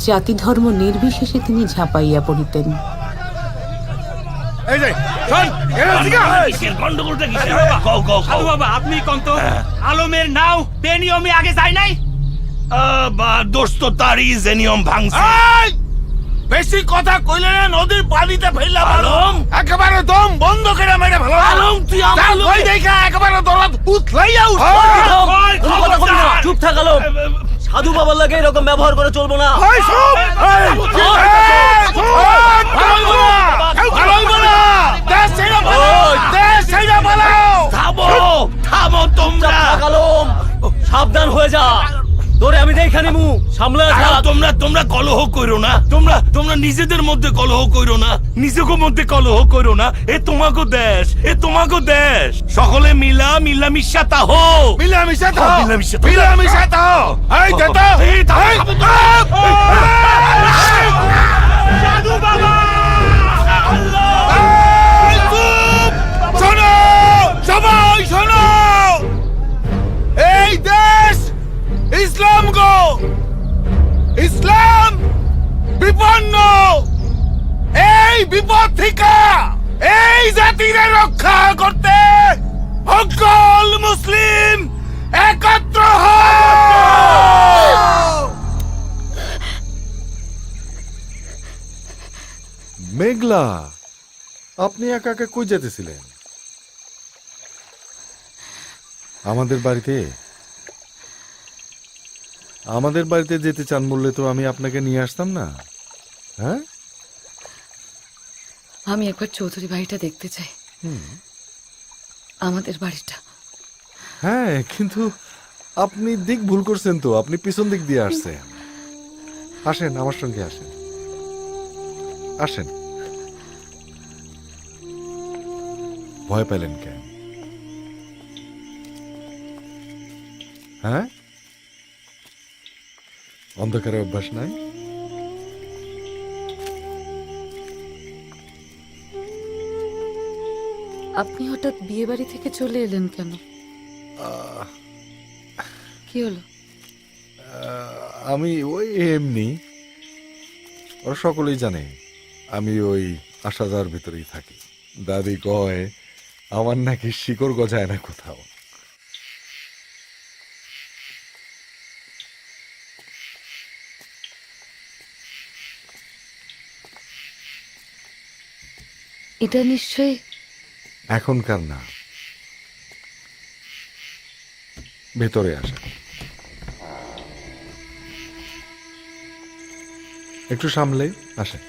জাতি ধর্ম নির্বিশেষে তিনি ঝাঁপাইয়া পড়িতেন। এই যে, চল, এরা দিগা। কিসের গন্ডগোলটা কিসের বাবা? সাধু বাবা, আপনি কোন তো আলমের নাও বেনিয়মে আগে যায় নাই? বা দোস্ত তারই যে নিয়ম ভাঙছে। বেশি কথা কইলে না নদীর পানিতে ফেললা আলম। একেবারে দম বন্ধ করে মেরে ভালো আলম, তুই আমার লোকে- ওই দেখা একেবারে দরদ উঠলাইয়া উঠ। কোনো কথা বলবি না, চুপ থাক আলম। সাধু বাবার লাগে এরকম ব্যবহার করে চলবো না। এই চুপ! এই, চুপ! ভালো হইবো না! ভালো হইবো না! দেশ ছেড়ে পালাও! দেশ ছেড়ে পালাও! থামো, থামো তোমরা। থাক আলম, সাবধান হয়ে যা। তোরে আমি দেখে নিমু, সামলে থাক। তোমরা কলহ কইরো না। তোমরা নিজেদের মধ্যে কলহ কইরো না, নিজেদের মধ্যে কলহ কইরো না। এ তোমাগো দেশ, এ তোমাগো দেশ। সকলে মিলামিশা তাহো। মিলামিশা তো! মিলামিশা তো। মিলামিশা তো! এই দে তো! এই দাও। এই, সাধু বাবা! এই, চুপ! শোনো! সবাই শোনো! এই দেশ ইসলাম গো! ইসলাম বিপন্ন! এই বিপদ থেকে এই জাতিরে রক্ষা করতে সকল মুসলিম একত্র হও! মেঘলা, আপনি একা একা কই যেতেছিলেন? আমাদের বাড়িতে যেতে চান বললে তো আমি আপনাকে নিয়ে আসতাম না। হ্যাঁ, আমি একবার চৌধুরী বাড়িটা দেখতে চাই, আমাদের বাড়িটা। হ্যাঁ, কিন্তু আপনি দিক ভুল করছেন তো, আপনি পিছন দিক দিয়ে আসছেন। আসেন, আমার সঙ্গে আসেন, আসেন। ভয় পেলেন কেন? হ্যাঁ, অন্ধকারে অভ্যাস নাই? আপনি হঠাৎ বিয়ে বাড়ি থেকে চলে এলেন কেন? কি হলো? আমি ওই এমনি, ওরা সকলেই জানে আমি ওই আসা যাওয়ার ভিতরেই থাকি। দাদি কয় আমার নাকি শিকড় গজায় না কোথাও। এটা নিশ্চয়ই এখনকার না, ভেতরে আসা। একটু সামলে আসে।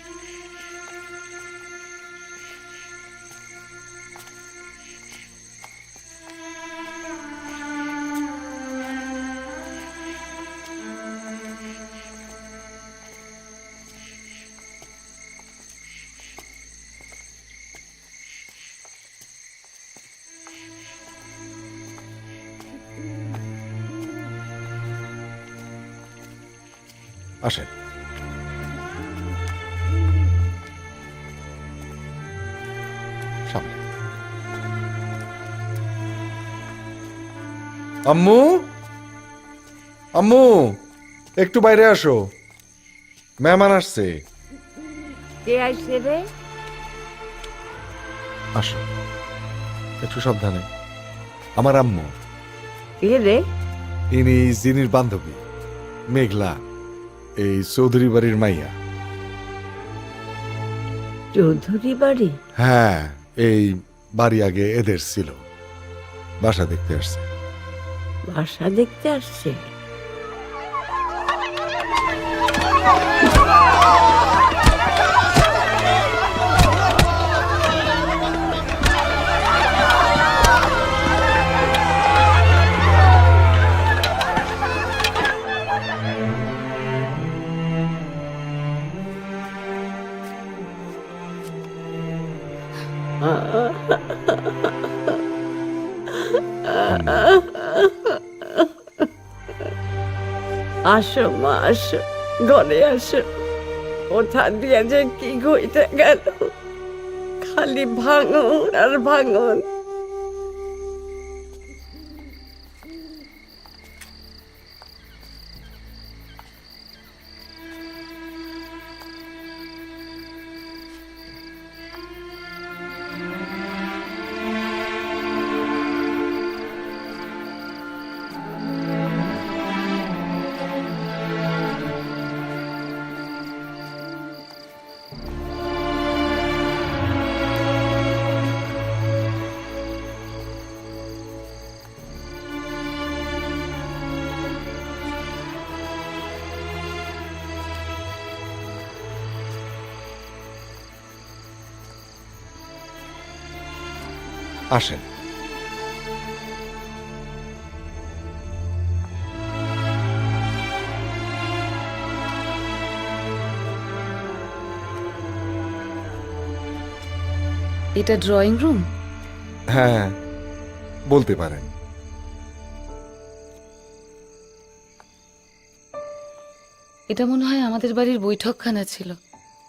আসে। সামনে। আম্মু, আম্মু, একটু বাইরে আসো, মেহমান আসছে। কে আইছে রে? আসো, একটু সাবধানে। আমার আম্মু, কে রে? ইনি জিনির বান্ধবী মেঘলা, এই চৌধুরী বাড়ির মাইয়া। চৌধুরী বাড়ি? হ্যাঁ, এই বাড়ি আগে এদের ছিল, বাসা দেখতে আসছে। বাসা দেখতে আসছে? আসো মা, আসো, ঘরে আসো। কোথা দিয়ে যে কি হইতে গেল, খালি ভাঙন আর ভাঙন। আসেন। এটা ড্রয়িং রুম? হ্যাঁ, বলতে পারেন। এটা মনে হয় আমাদের বাড়ির বৈঠকখানা ছিল।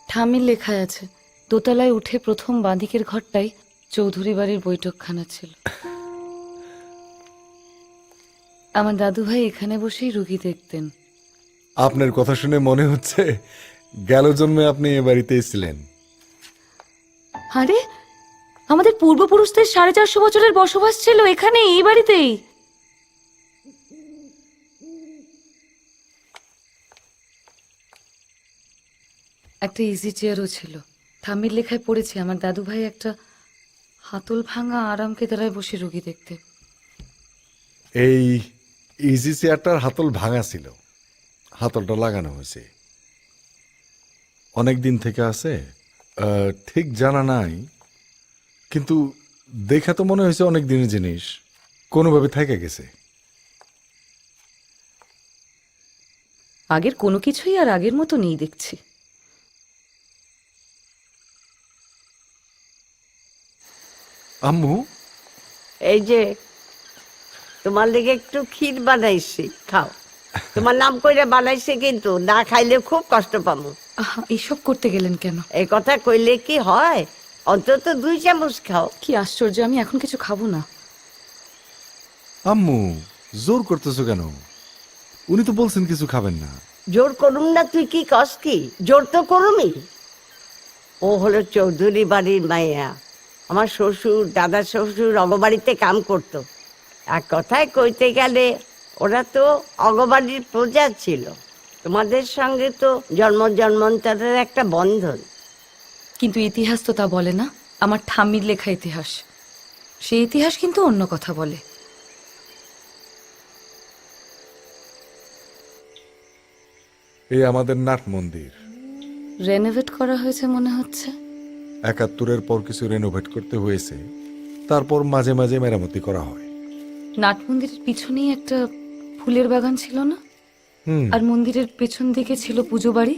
ঠামিল লেখা আছে, দোতলায় উঠে প্রথম বাঁদিকের ঘরটাই চৌধুরী বাড়ির বৈঠকখানা ছিল। আমার দাদু ভাই এখানে বসেই রুগী দেখতেন। আপনার কথা শুনে মনে হচ্ছে গেল জন্মে আপনি এ বাড়িতেই ছিলেন। আরে, আমাদের পূর্বপুরুষদের 450 বছরের বসবাস ছিল এখানে, এই বাড়িতেই। একটা ইজি চেয়ারও ছিল। থামির লেখায় পড়েছি আমার দাদু ভাই একটা হাতল ভাঙা আরামকে দ্বারায় বসে রোগী দেখতে। এই ইজি চেয়ারটার হাতল ভাঙা ছিল, হাতলটা লাগানো হয়েছে। অনেক দিন থেকে আছে, ঠিক জানা নাই, কিন্তু দেখা তো মনে হয়েছে অনেক দিনের জিনিস, কোনোভাবে থেকে গেছে। আগের কোনো কিছুই আর আগের মতো নেই দেখছি। আম্মু, এই যে তোমার লেগে একটু ক্ষীর বানাইছি, খাও। তোমার নাম কইরা বানাইছে, কিন্তু না খাইলে খুব কষ্ট পাবো। এইসব করতে গেলেন কেন? এই কথা কইলে কি হয়? অন্তত 2 চামচ খাও। কি আশ্চর্য, আমি এখন কিছু খাবো না। আম্মু জোর করতেছো কেন? উনি তো বলছেন কিছু খাবেন না। জোর করুম না? তুই কি কস কি? জোর তো করুমই। ও হলো চৌধুরী বাড়ির মাইয়া। আমার শ্বশুর, দাদা শ্বশুর অগবাড়িতে কাম করত। এক কথায় কইতে গেলে ওরা তো অগবাড়ির প্রজা ছিল। তোমাদের সঙ্গে তো জন্ম জন্মান্তরের একটা বন্ধন। কিন্তু ইতিহাস তো তা বলে না। আমার ঠাম্মির লেখা ইতিহাস, সেই ইতিহাস কিন্তু অন্য কথা বলে। এই আমাদের নাট মন্দির রেনোভেট করা হয়েছে মনে হচ্ছে। 71-এর পর কিছু রেনোভেট করতে হয়েছে, তারপর মাঝে মাঝে মেরামতি করা হয়। নাট মন্দিরের পিছনেই একটা ফুলের বাগান ছিল না? আর মন্দিরের পেছন দিকে ছিল পুজো বাড়ি,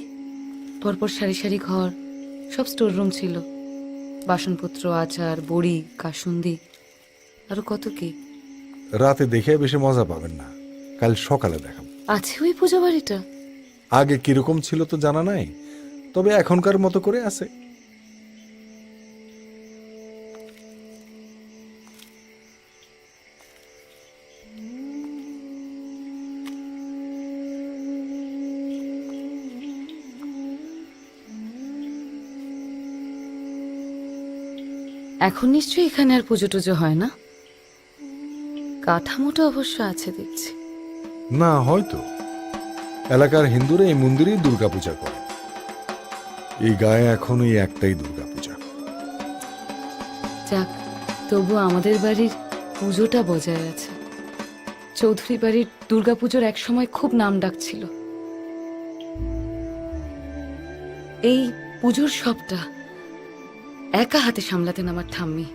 পরপর সারি সারি ঘর, সব স্টোর রুম ছিল, বাসনপত্র, আচার, বড়ি, কাসুন্দি, আরো কত কি। রাতে দেখে বেশি মজা পাবেন না, কাল সকালে দেখাবো। আছে ওই পুজো বাড়িটা? আগে কিরকম ছিল তো জানা নাই, তবে এখনকার মতো করে আছে। এখন নিশ্চয়ই এখানে আর পুজো টুজো হয় না? কাঠামোটা অবশ্য আছে দেখছি। না হয়তো এলাকার হিন্দুরা এই মন্দিরেই দুর্গাপূজা করে। এই গায়ে এখন এই একটাই দুর্গাপূজা। যাক, তবু আমাদের বাড়ির পুজোটা বজায় আছে। চৌধুরী বাড়ির দুর্গাপুজোর এক সময় খুব নাম ডাক ছিল। এই পুজোর সবটা একা হাতে সামলাতেন আমার ঠাম্মি।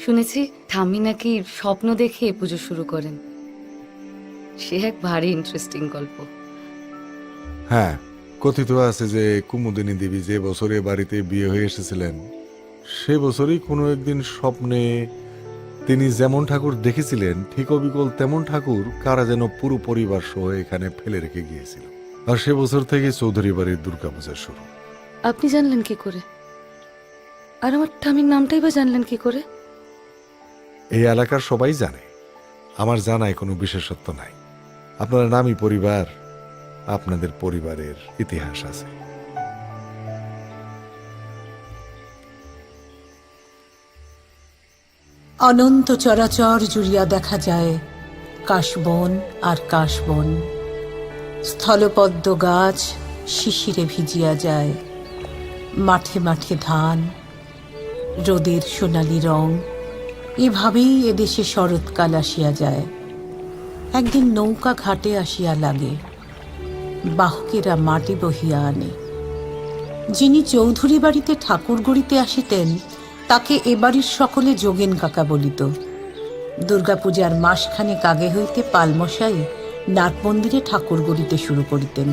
শুনেছি ঠাম্মি নাকি স্বপ্ন দেখে এই পুজো শুরু করেন। সে এক ভারী ইন্টারেস্টিং গল্প। হ্যাঁ, কথিত আছে যে কুমুদিনী দেবী যে বছরে বাড়িতে বিয়ে হয়ে এসেছিলেন, সে বছরই কোনো একদিন স্বপ্নে তিনি যেমন ঠাকুর দেখেছিলেন ঠিক অবিকল তেমন ঠাকুর কারা যেন পুরো পরিবার সহ এখানে ফেলে রেখে গিয়েছিল। আর সে বছর থেকে চৌধুরী বাড়ির দুর্গাপূজা শুরু। আপনি জানলেন কি করে? আর আমার ঠাম্মির নামটাই বা জানলেন কি করে? এই এলাকার সবাই জানে, আমার জানায় কোনো বিশেষত্ব নাই। আপনার নামই পরিবার, আপনাদের পরিবারের ইতিহাস আছে। অনন্ত চরাচর জুড়িয়া দেখা যায় কাশবন আর কাশবন। স্থলপদ্ম গাছ শিশিরে ভিজিয়া যায়, মাঠে মাঠে ধান, রোদের সোনালি রং। এভাবেই এদেশে শরৎকাল আসিয়া যায়। একদিন নৌকা ঘাটে আসিয়া লাগে, বাহকেরা মাটি বহিয়া আনে। যিনি চৌধুরী বাড়িতে ঠাকুর গড়িতে আসিতেন তাকে এ বাড়ির সকলে যোগেন কাকা বলিত। দুর্গাপূজার মাসখানেক আগে হইতে পালমশাই নাট মন্দিরে ঠাকুর গড়িতে শুরু করিতেন।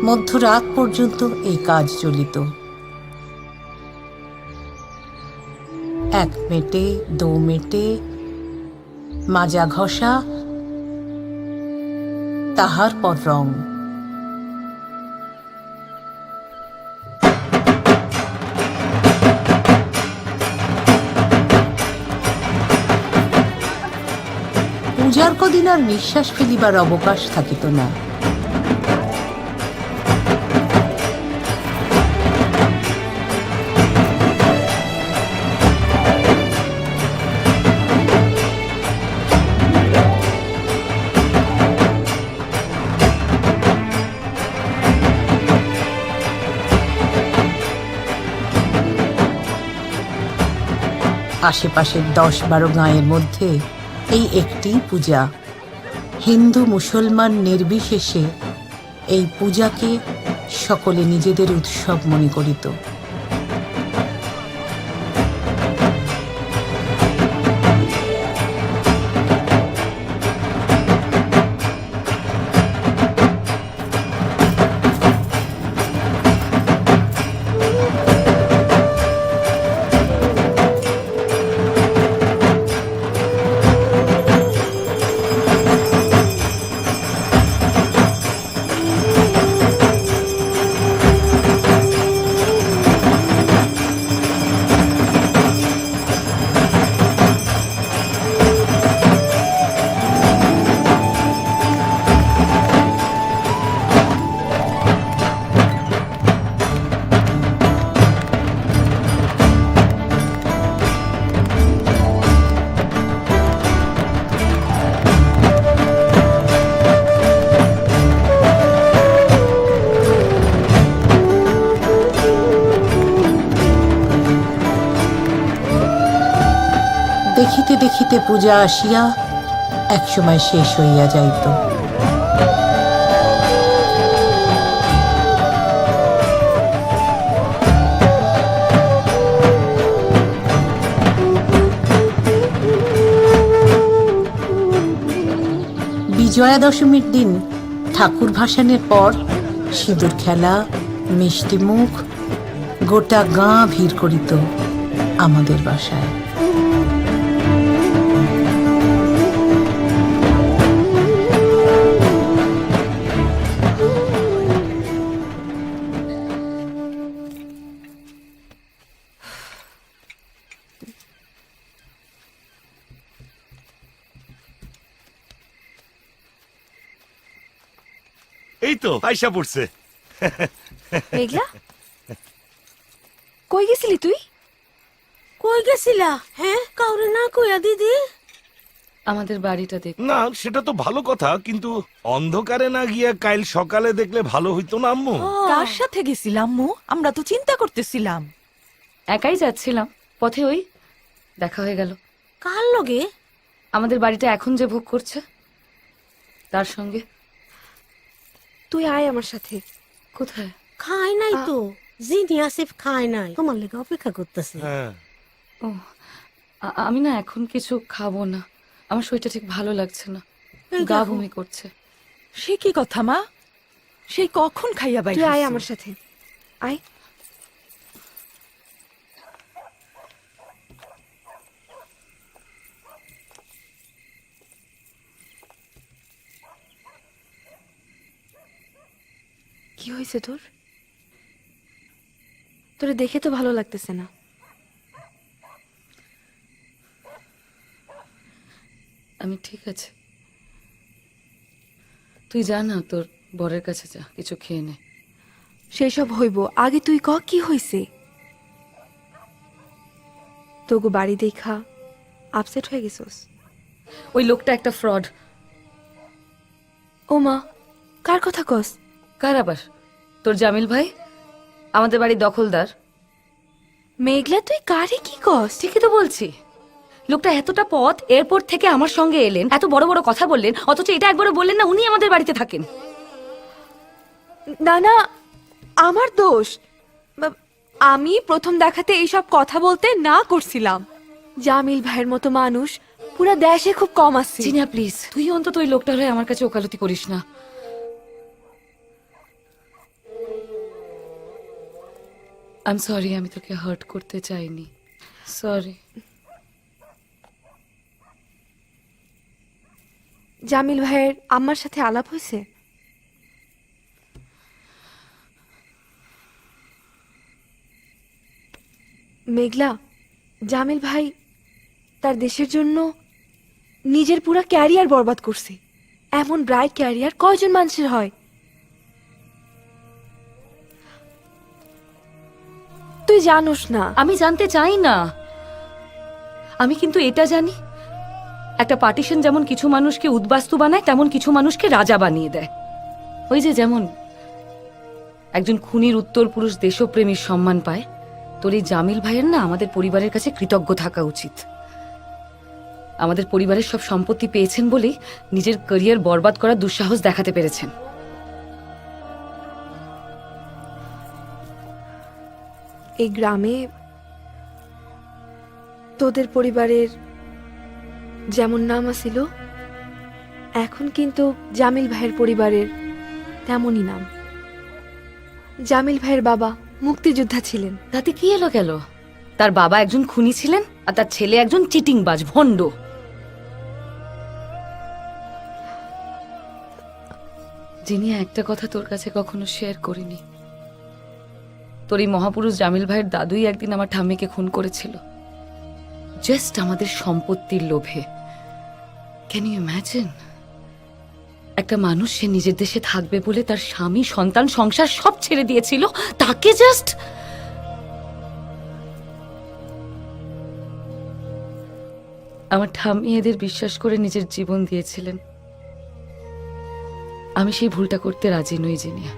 মধ্যরাত পর্যন্ত এই কাজ চলিত। 1 মেটে 2 মেটে মাজা ঘষা, তাহার পর রং। পূজার কদিন আর নিঃশ্বাস ফেলিবার অবকাশ থাকিত না। আশেপাশের 10-12 গাঁয়ের মধ্যে এই একটিই পূজা। হিন্দু মুসলমান নির্বিশেষে এই পূজাকে সকলে নিজেদের উৎসব মনে করিত। দেখিতে দেখিতে পূজা আসিয়া একসময় শেষ হইয়া যাইত। বিজয়া দশমীর দিন ঠাকুর ভাসানের পর সিঁদুর খেলা, মিষ্টি মুখ, গোটা গাঁ ভিড় করিত আমাদের বাসায়। এই তো আয়সা পড়ছে। মেঘলা, কই গেছিলি তুই? কই গেছিলা? হ্যাঁ, কাউরে না কইয়া দিদি? আমাদের বাড়িটা দেখ। না সেটা তো ভালো কথা, কিন্তু অন্ধকারে না গিয়া কাল সকালে দেখলে ভালো হইতো না আম্মু? কার সাথে গেছিলাম মু? আমরা তো চিন্তা করতেছিলাম। একাই যাচ্ছিলাম, পথে ওই দেখা হয়ে গেল। কার লগে? আমাদের বাড়িটা এখন যে ভোগ করছে তার সঙ্গে। তুই আয় আমার সাথে। কোথায়? খায় নাই তো, জিনি আসিফ খায় নাই, তোমার লেগে অপেক্ষা করতেছে। হ্যাঁ ও আমি না এখন কিছু খাবো না, আমার শরীরটা ঠিক ভালো লাগছে না, গা বমি করছে। সে কি কথা মা? সেই কখন খাইয়া বাই? তুই আয় আমার সাথে, আয়। কি হয়েছে তোর? তোরে দেখে তো ভালো লাগতেছে না। আমি ঠিক আছে, তুই যা না, তোর বরের কাছে যা, কিছু খেয়ে নে। সেই সব হইব, আগে তুই ক কি হইছে? তোগো বাড়ি দেখা আপসেট হয়ে গেছস? ওই লোকটা একটা ফ্রড। ও মা, কার কথা কস? কার আবার? তোর জামিল ভাই, আমাদের বাড়ির দখলদার। মেঘলা, তুই কারে কি কস? ঠিকই তো বলছি। লোকটা এতটা পথ এয়ারপোর্ট থেকে আমার সঙ্গে এলেন, এত বড় বড় কথা বললেন, অথচ এটা একবারও বললেন না উনি আমাদের বাড়িতে থাকেন। না না, আমার দোষ। আমি প্রথম দেখাতে এইসব কথা বলতে না করছিলাম। জামিল ভাইয়ের মতো মানুষ পুরা দেশে খুব কম আছে। জিনা প্লিজ, তুই অন্তত ওই লোকটার হয়ে আমার কাছে ওকালতি করিস না। আই এম সরি, আমি তোকে হার্ট করতে চাইনি, সরি। জামিল ভাইয়ের আমার সাথে আলাপ হয়েছে? মেঘলা, জামিল ভাই তার দেশের জন্য নিজের পুরা ক্যারিয়ার বরবাদ করছে। এমন ব্রাইট ক্যারিয়ার কয়জন মানুষের হয়? তুই জানোস না। আমি জানতে চাই না, আমি কিন্তু এটা জানি, একটা পার্টিশন যেমন কিছু মানুষকে উদ্বাস্তু বানায়, তেমন কিছু মানুষকে রাজা বানিয়ে দেয়। ওই যে যেমন একজন খুনির উত্তর পুরুষ দেশপ্রেমীর সম্মান পায়, তোর এই জামিল ভাইয়ের না আমাদের পরিবারের কাছে কৃতজ্ঞ থাকা উচিত। আমাদের পরিবারের সব সম্পত্তি পেয়েছেন বলেই নিজের ক্যারিয়ার বরবাদ করার দুঃসাহস দেখাতে পেরেছেন। এই গ্রামে তোদের পরিবারের যেমন নাম আছিল, এখন কিন্তু জামিল ভাইয়ের পরিবারের তেমনই নাম। জামিল ভাইয়ের বাবা মুক্তিযোদ্ধা ছিলেন। তাতে কি এলো গেল? তার বাবা একজন খুনি ছিলেন আর তার ছেলে একজন চিটিংবাজ ভণ্ড। যিনি একটা কথা তোর কাছে কখনো শেয়ার করিনি, তোর এই মহাপুরুষ জামিল ভাইয়ের দাদুই একদিন আমার ঠাম্মিকে খুন করেছিল, জাস্ট আমাদের সম্পত্তির লোভে। Can you imagine? একটা মানুষ সে নিজের দেশে থাকবে বলে তার স্বামী সন্তান সংসার সব ছেড়ে দিয়েছিল, তাকে জাস্ট আমার ঠাম্মি এদের বিশ্বাস করে নিজের জীবন দিয়েছিলেন। আমি সেই ভুলটা করতে রাজি নই জিনিয়া।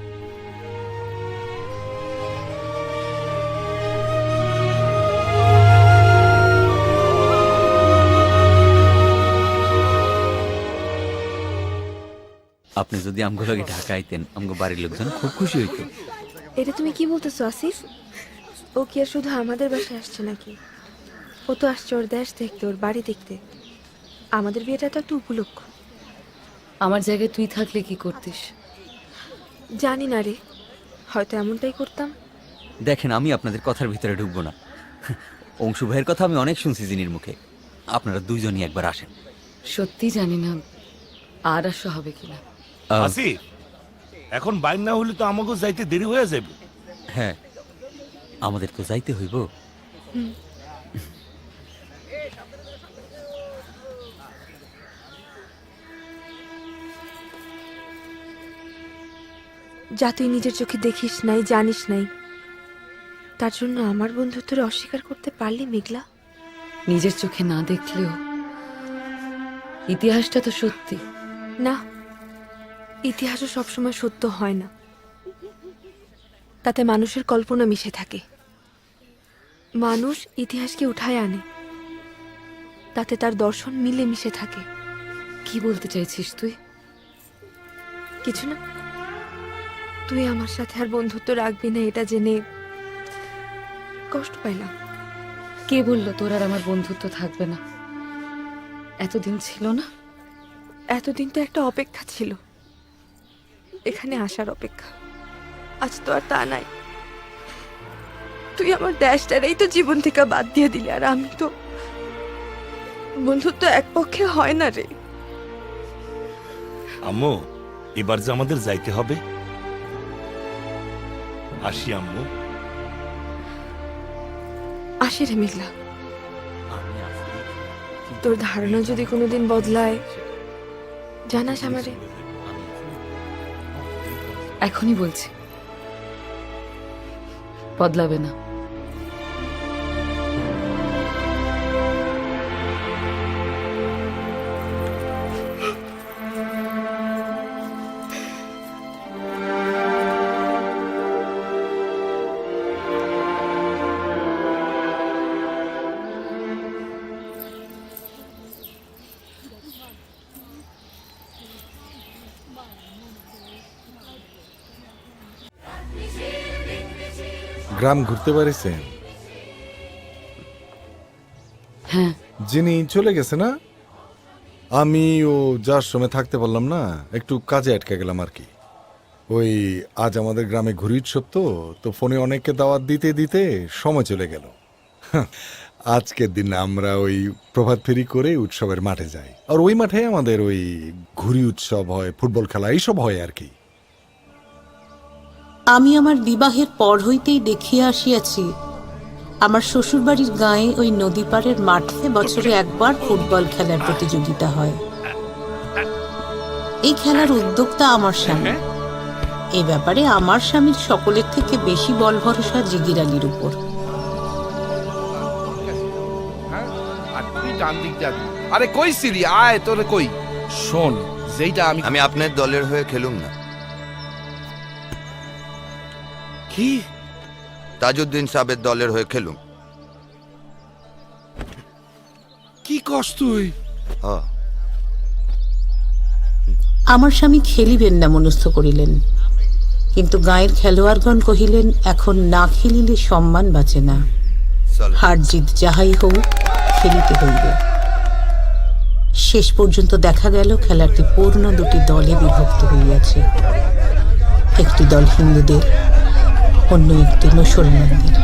আপনি যদি আমগুলোকে ঢাকা আইতেন, আমগো বাড়ির লোকজন খুব খুশি হইতো। এটা তুমি কি বলতেছো আসিফ? ও কি আর শুধু আমাদের বাসায় আসছে নাকি? ও তো আসছে ওর দেশ দেখতে, ওর বাড়ি দেখতে। আমাদের বিয়েটা তো একটা উপলক্ষ। আমার জায়গায় তুই থাকলে কি করতিস? জানি না রে, হয়তো এমনটাই করতাম। দেখেন, আমি আপনাদের কথার ভিতরে ঢুকবো না। অংশু ভাইয়ের কথা আমি অনেক শুনছি জিনির মুখে। আপনারা দুইজনই একবার আসেন। সত্যি জানি না আর আসা হবে কিনা। আসিফ, এখন বাইর না হলে তো আমাকে যাইতে দেরি হয়ে যাবে। হ্যাঁ, আমাদের তো যাইতে হইব। যা তুই নিজের চোখে দেখিস নাই, জানিস নাই, তার জন্য আমার বন্ধুত্বরে অস্বীকার করতে পারলি মেঘলা? নিজের চোখে না দেখলেও ইতিহাসটা তো সত্যি। না, ইতিহাসও সবসময় সত্য হয় না, তাতে মানুষের কল্পনা মিশে থাকে। মানুষ ইতিহাসকে উঠায় আনে, তাতে তার দর্শন মিলে মিশে থাকে। কি বলতে চাইছিস তুই? কিছু না, তুই আমার সাথে আর বন্ধুত্ব রাখবি না এটা জেনে কষ্ট পাইলাম। কে বললো তোর আর আমার বন্ধুত্ব থাকবে না? এতদিন ছিল না? এতদিন তো একটা অপেক্ষা ছিল, এখানে আসার অপেক্ষা। আজ তো আর তা নাই। তুই আমার দেশটারেই তো জীবন থেকে বাদ দিয়ে দিলি, আর আমি তো বন্ধুত্ব এক পক্ষে হয় না রে। আম্মু, এবার যে আমাদের যাইতে হবে। আসি আম্মু। আসি রে মেঘলা, তোর ধারণা যদি কোনোদিন বদলায় জানাস আমারে। এখনই বলছি, বদলাবে না। গ্রাম ঘুরতে পারিছেন? হ্যাঁ, যিনি চলে গেছে না, আমি ও যার সময় থাকতে পারলাম না, একটু কাজে আটকে গেলাম আর কি। ওই আজ আমাদের গ্রামে ঘুরি উৎসব, তো ফোনে অনেককে দাওয়াত দিতে দিতে সময় চলে গেল। আজকের দিন আমরা ওই প্রভাত ফেরি করে উৎসবের মাঠে যাই, আর ওই মাঠে আমাদের ওই ঘুরি উৎসব হয়, ফুটবল খেলা এইসব হয় আর কি। আমি আমার বিবাহের পর হইতেই দেখিয়া আসিয়াছি আমার শ্বশুরবাড়ির গায়ে ওই নদী পাড়ের মাঠে বছরে একবার ফুটবল খেলার প্রতিযোগিতা হয়। এই খেলার উদ্যোক্তা আমার স্বামী। এই ব্যাপারে আমার স্বামীর সকলের থেকে বেশি বল ভরসা জিগির আলীর উপর। আরে কই সিরি, আয় তোরে কই। শোন, যেইটা আমি আপনার দলের হয়ে খেলুম না। কি তাজউদ্দিন সাহেবের দলের হয়ে খেলুম। কি কস তুই? হ্যাঁ, আমার স্বামী খেলিবেন না মনস্থ করিলেন, কিন্তু গাঁয়ের খেলোয়াড়গণ কহিলেন এখন না খেলিলে সম্মান বাঁচে না, চলো। হার জিত যাহাই হোক খেলিতে হইবে। শেষ পর্যন্ত দেখা গেল খেলাটি পূর্ণ দুটি দলে বিভক্ত হইয়াছে, একটি দল হিন্দুদের, অন্য একটি মুসলমানদের।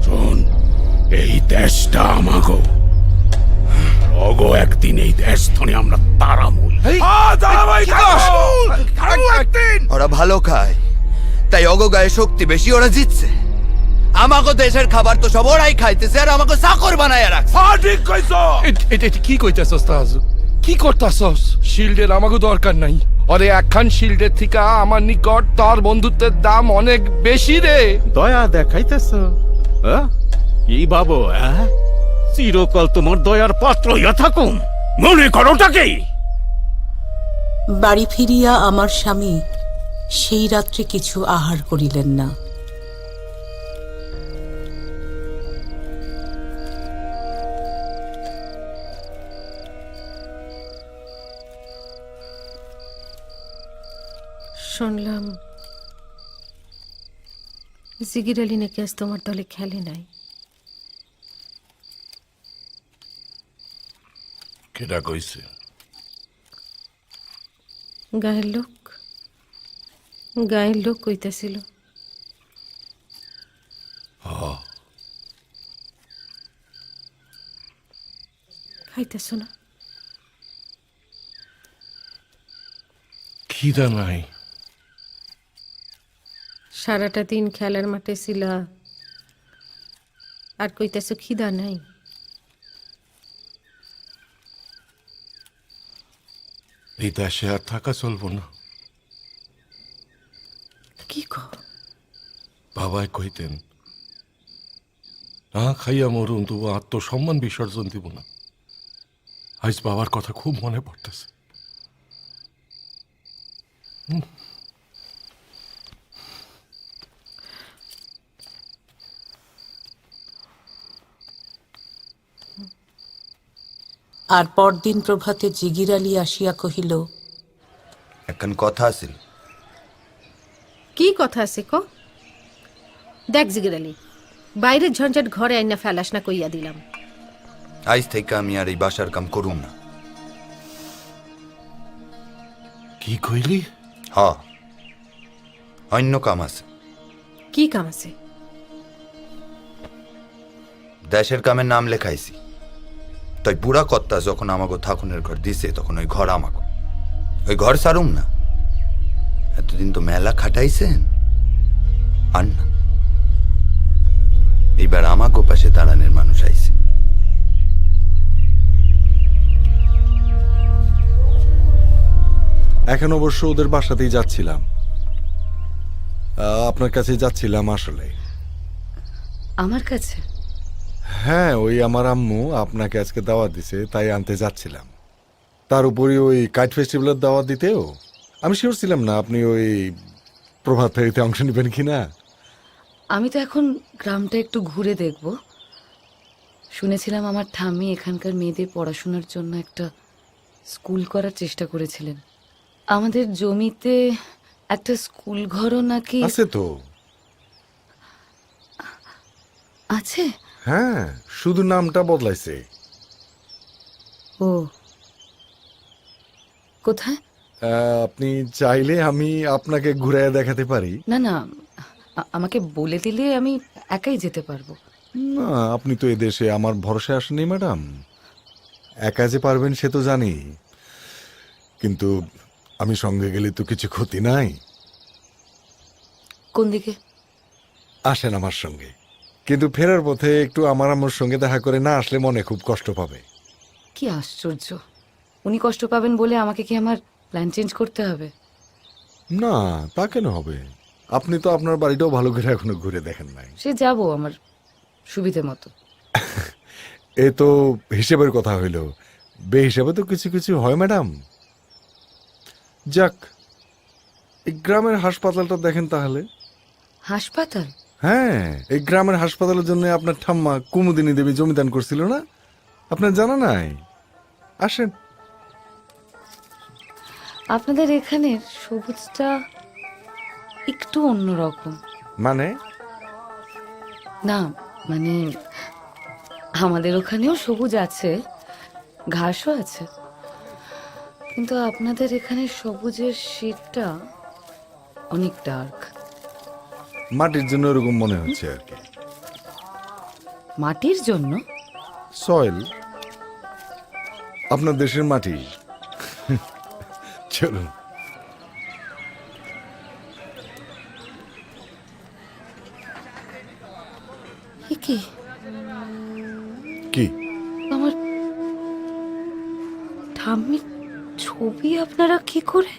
শোন, এই দেশটা আমাগো, অগো একদিন এই দেশ ধরে আমরা তারামুল। ওরা ভালো খায়, তাই অগো গায়ে শক্তি বেশি, ওরা জিতছে। আমাকে দেশের খাবার তো সব ওরাই খাইতেছে, আর আমাকে চাকর বানায় রাখছে। ঠিক কইছ। এটা কি কইতাছস তাজ? কি করতাছস? শিল্ডের আমাকে দরকার নাই। আরে একখান শিল্ডের থেকে আমার নিকট তার বন্ধুত্বের দাম অনেক বেশি রে। দয়া দেখাইতেছ এই বাবু? চিরকাল তোমার দয়ার পাত্র হইয়া থাকুম, মনে করোটা কি? বাড়ি ফিরিয়া আমার স্বামী সেই রাত্রে কিছু আহার করিলেন না। শুনলাম জিগির আলী নাকি আজ তোমার দলে খেলে নাই। কেডা কইছে? গায়ের লোক কইতাছিল। খাইতেছ না? খিদা নাই। সারাটা দিন খেলার মাঠে ছিলা, আর কইতেছ খিদা নাই? এই দেশে আর থাকা চলবো না। কি কো? বাবাই কইতেন, না খাইয়া মরুন তবু আত্মসম্মান বিসর্জন দিব না। আজ বাবার কথা খুব মনে পড়তেছে। আর পরদিন প্রভাতে জিগির আলী আসিয়া কহিল, এখন কথা আছিল। কি কথা আছে কো? দেখ জিগির আলী, বাইরের ঝঞ্ঝাট ঘরে আইনা ফেলাস না কইয়া দিলাম। আজ থেকে আমি আর এই বাসার কাম করুম না। কি কইলি? হ, অন্য কাম আছে। কি কাম আছে? দেশের কামের নাম লেখাইছি, তাই বুড়া কর্তা যখন আমাকে থাকুনের ঘর দিছে তখন ওই ঘর আমাকে। ওই ঘর সারুম না, এতদিন তো মেলা খাটাইছেন, আর না, এইবার আমাকে পাশে দাঁড়ানোর মানুষ আইছে। এখন অবশ্য ওদের বাসাতেই যাচ্ছিলাম, আপনার কাছে যাচ্ছিলাম আসলে। আমার কাছে? হ্যাঁ, ওই আমার আম্মু আপনাকে আজকে দাওয়াত দিছে, তাই আনতে যাচ্ছিলাম। তার উপরে ওই কাইট ফেস্টিভ্যালের দাওয়াত দিতেও আমি শিওর ছিলাম না আপনি ওই প্রভাত ফেরিতে অংশ নেবেন কিনা। আমি তো এখন গ্রামটা একটু ঘুরে দেখব। শুনেছিলাম আমার ঠাম্মি এখানকার মেয়েদের পড়াশোনার জন্য একটা স্কুল করার চেষ্টা করেছিলেন। আমাদের জমিতে একটা স্কুল ঘরও নাকি আছে তো? আছে? হ্যাঁ, শুধু নামটা বদলাইছে। ও, কোথায়? আপনি চাইলে আমি আপনাকে ঘুরাইয়া দেখাতে পারি। না না, আমাকে বলে দিলে আমি একাই যেতে পারবো। না, আপনি তো এদেশে আমার ভরসা আসেনি ম্যাডাম। একা যে পারবেন সে তো জানি, কিন্তু আমি সঙ্গে গেলে তো কিছু ক্ষতি নাই। কোন দিকে? আসেন আমার সঙ্গে, কিন্তু ফেরার পথে একটু আমার আম্মুর সঙ্গে দেখা করে না আসলে মনে খুব কষ্ট পাবে। কি আশ্চর্য, উনি কষ্ট পাবেন বলে আমাকে কি আমার প্ল্যান চেঞ্জ করতে হবে? না, তা কেন হবে? আপনি তো আপনার বাড়িটাও ভালো করে এখনো ঘুরে দেখেন নাই। সে যাব আমার সুবিধে মতো। এ তো হিসেবের কথা হইল, বে হিসেবে তো কিছু কিছু হয় ম্যাডাম। যাক, এই গ্রামের হাসপাতালটা দেখেন তাহলে। হাসপাতাল? হ্যাঁ, এই গ্রামের হাসপাতালের জন্য আপনার ঠাম্মা কুমুদিনী দেবী জমিদান করছিল না? আপনার জানা নাই? আসেন। আপনাদের এখানের সবুজটা একটু অন্যরকম। মানে? না মানে আমাদের ওখানেও সবুজ আছে, ঘাসও আছে, কিন্তু আপনাদের এখানে সবুজের শীতটা অনেক ডার্ক। মাটির জন্য এরকম মনে হচ্ছে আর কি। মাটির জন্য? সয়েল, আপনার দেশের মাটি। চলুন। কি কি? আমার ঠাম্মির ছবি আপনারা কি করে?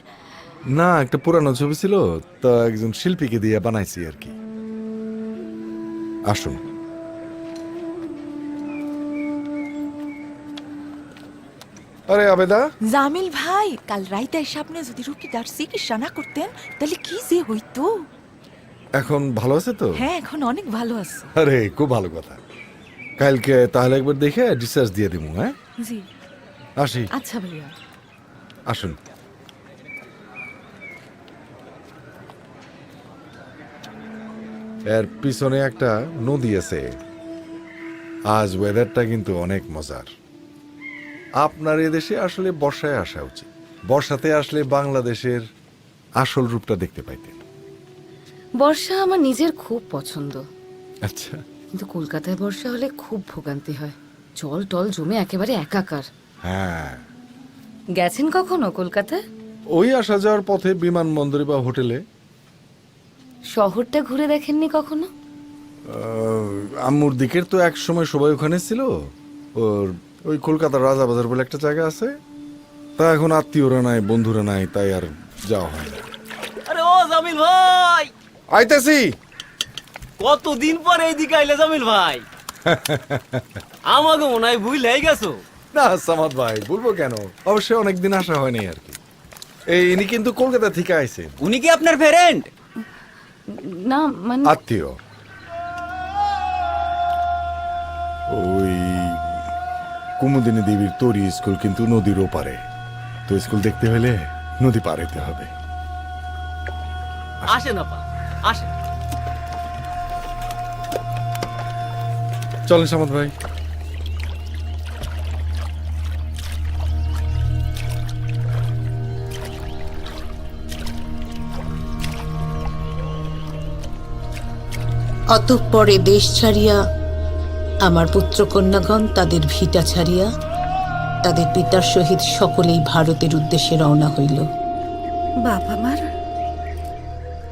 না, একটা পুরানো ছবি ছিল, তা একজন শিল্পীকে দিয়ে বানাইছি আর কি। আসুন। আরে আবেদা। জামিল ভাই, কাল রাইতে এসে আপনি যদি রুগীটার চিকিৎসা না করতেন তাহলে কি যে হইতো। এখন ভালো আছে তো? হ্যাঁ, এখন অনেক ভালো আছে। আরে খুব ভালো কথা। কালকে তাহলে একবার দেখে ডিসচার্জ দিয়ে দিব। হ্যাঁ জি, আসি। আচ্ছা ভাইয়া। আসুন। এর পিছনে একটা নদী আছে। আজ ওয়েদারটা কিন্তু অনেক মজার। আপনার এদেশে আসলে বর্ষায় আসা উচিত। বর্ষাতে আসলে বাংলাদেশের আসল রূপটা দেখতে পাইতেন। বর্ষা আমার নিজের খুব পছন্দ, আচ্ছা। কিন্তু কলকাতায় বর্ষা হলে খুব ভোগান্তি হয়, জল টল জমে একেবারে একাকার। হ্যাঁ, গেছেন কখনো কলকাতায়? ওই আসা যাওয়ার পথে বিমানবন্দরে বা হোটেলে। শহরটা ঘুরে দেখেননি কখনো? আম্মুর দিকের তো এক সময় সবাই ওখানে ছিল। ওর ওই কলকাতার রাজাবাজার বলে একটা জায়গা আছে, তা এখন আত্মীয়রা নাই, বন্ধুরা নাই, তাই আর যাওয়া হয় না। আরে ও জামিল ভাই, আইতাছি। কতদিন পরে এইদিকে আইলে জামিল ভাই? আমাকে মনে হয় ভুলেই গেছো। না সামাদ ভাই, বলবো কেন, অবশ্যই অনেকদিন আসা হয়নি আর কি। এই ইনি কিন্তু কলকাতা থেকে আইছে। উনি কি আপনার ফ্রেন্ড? না মানে আত্মীয়। ওই কুমুদিনী দেবীর তৈরি স্কুল কিন্তু নদীর ওপারে, তো স্কুল দেখতে হলে নদী পার হইতে হবে। আসেন আপা, আসেন। চলেন সামাদ ভাই। অতঃপরে দেশ ছাড়িয়া আমার পুত্রকন্যাগণ তাদের ভিটা ছাড়িয়া তাদের পিতার সহিত সকলেই ভারতের উদ্দেশ্যে রওনা হইল। বাবা মার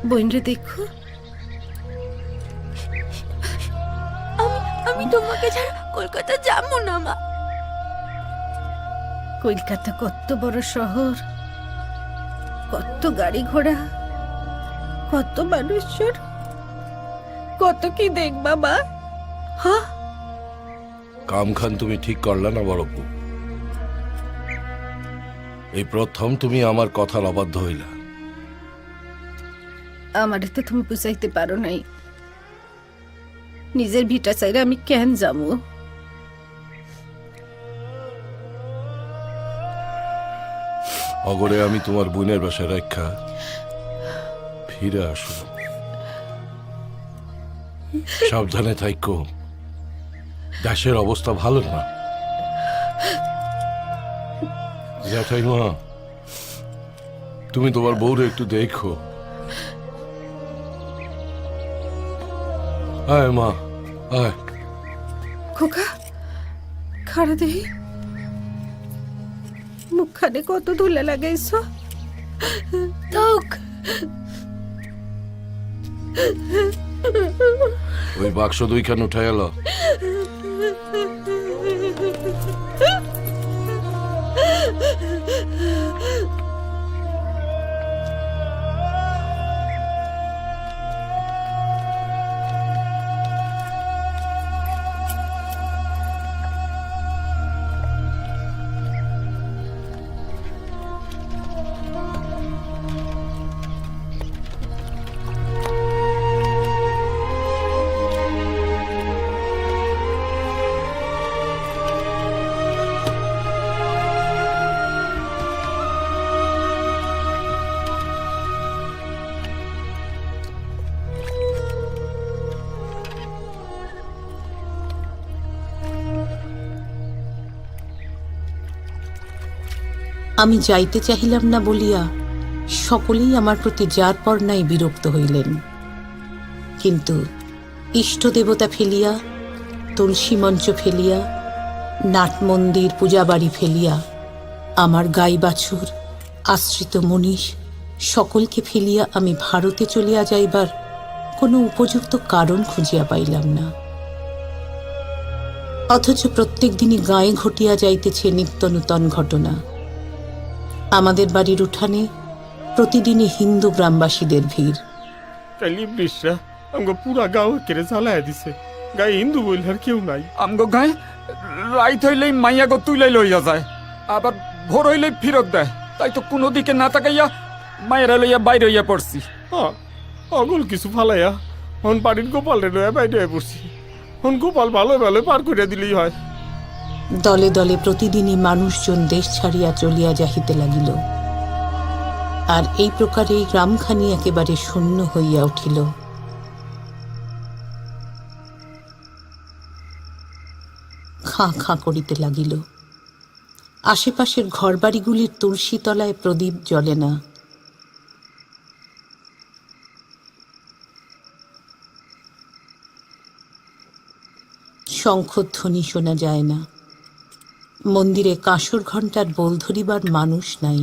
বোনরে দেখো, আমি তোমাকে ছাড়া কলকাতা যাবো না মা। কলকাতা কত বড় শহর, কত গাড়ি ঘোড়া, কত মানুষজন, কত কি দেখবা মা। হ্যাঁ, কাম খান তুমি ঠিক করলা না বড়পু? এই প্রথম তুমি আমার কথার অবাধ্য হইলা। আমারে তো তুমি বুঝাইতে পারো নাই, নিজের ভিটা চাইলে আমি কেন যাবো? অগরে আমি তোমার বোনের বাসায় রাখা ফিরে আসো। সাবধানে থাইকো, দেশের অবস্থা ভালো না। জ্যাঠাইমা, তুমি তোমার বউরে একটু দেখো। আয় মা, আয়। খোকা, খাড়া দেহি, মুখখানে কত ধুলে লাগাইছ। ওই বাক্স দুইখান উঠাই এলো। আমি যাইতে চাহিলাম না বলিয়া সকলেই আমার প্রতি যার পর নাই বিরক্ত হইলেন, কিন্তু ইষ্ট দেবতা ফেলিয়া, তুলসী মঞ্চ ফেলিয়া, নাট মন্দির পূজাবাড়ি ফেলিয়া, আমার গাই বাছুর, আশ্রিত মনীষ সকলকে ফেলিয়া আমি ভারতে চলিয়া যাইবার কোনো উপযুক্ত কারণ খুঁজিয়া পাইলাম না। অথচ প্রত্যেক দিনই গায়ে ঘটিয়া যাইতেছে নিত্য নূতন ঘটনা। আমাদের বাড়ির উঠানে প্রতিদিনই হিন্দু গ্রামবাসীদের ভিড়। কালি বৃষ্টা আমগো পুরা গাঁও কেড়ে জ্বালায় দিছে। গায়ে হিন্দু বইলার কেউ নাই। আমগো গায়ে রাইত হইলেই মাইয়া গো তুইলাই লইয়া যায়, আবার ভোর হইলেই ফিরত দেয়। তাই তো কোনো দিকে না তাকাইয়া মায়েরা লইয়া বাইরে হইয়া পড়ছি। অগল কিছু ফালাইয়া হন বাড়ির গোপালে লইয়া বাইরে হয়ে পড়ছি। হন গোপাল ভালো ভালো পার করে দিলেই হয়। দলে দলে প্রতিদিনই মানুষজন দেশ ছাড়িয়া চলিয়া যাহিতে লাগিল, আর এই প্রকারে গ্রামখানি একেবারে শূন্য হইয়া উঠিল। খাঁ খাঁ করিতে লাগিল। আশেপাশের ঘরবাড়িগুলির তুলসী তলায় প্রদীপ জ্বলে না। শঙ্খধ্বনি শোনা যায় না। মন্দিরে কাঁসর ঘণ্টার বোল ধরিবার মানুষ নাই।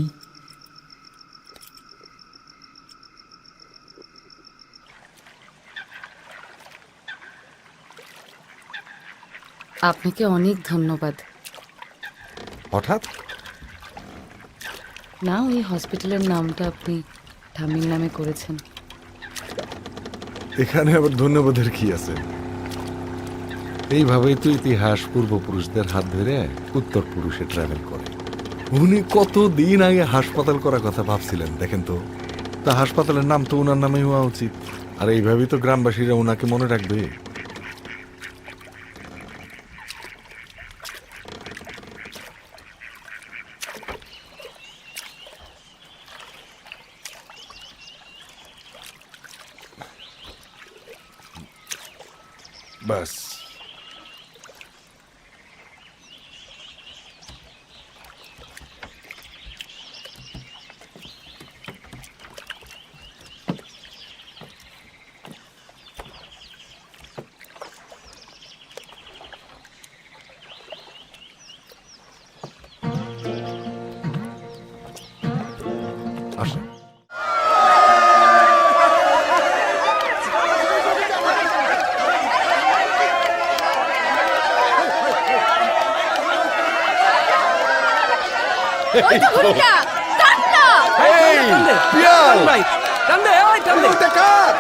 আপনাকে অনেক ধন্যবাদ। হঠাৎ না, ওই হসপিটালের নামটা আপনি ঠাম্মির নামে করেছেন। এখানে আবার ধন্যবাদের কি আছে? এইভাবেই তো ইতিহাস পূর্বপুরুষদের হাত ধরে উত্তর পুরুষে ট্রাভেল করে। উনি কতদিন আগে হাসপাতাল করার কথা ভাবছিলেন দেখেন তো। তা হাসপাতালের নাম তো ওনার নামে হওয়া উচিত, আর এইভাবেই তো গ্রামবাসীরা ওনাকে মনে রাখবে। বাস আসেন। ওই তো ঘড়িটা কাট না। পিয়াল ওটা কার?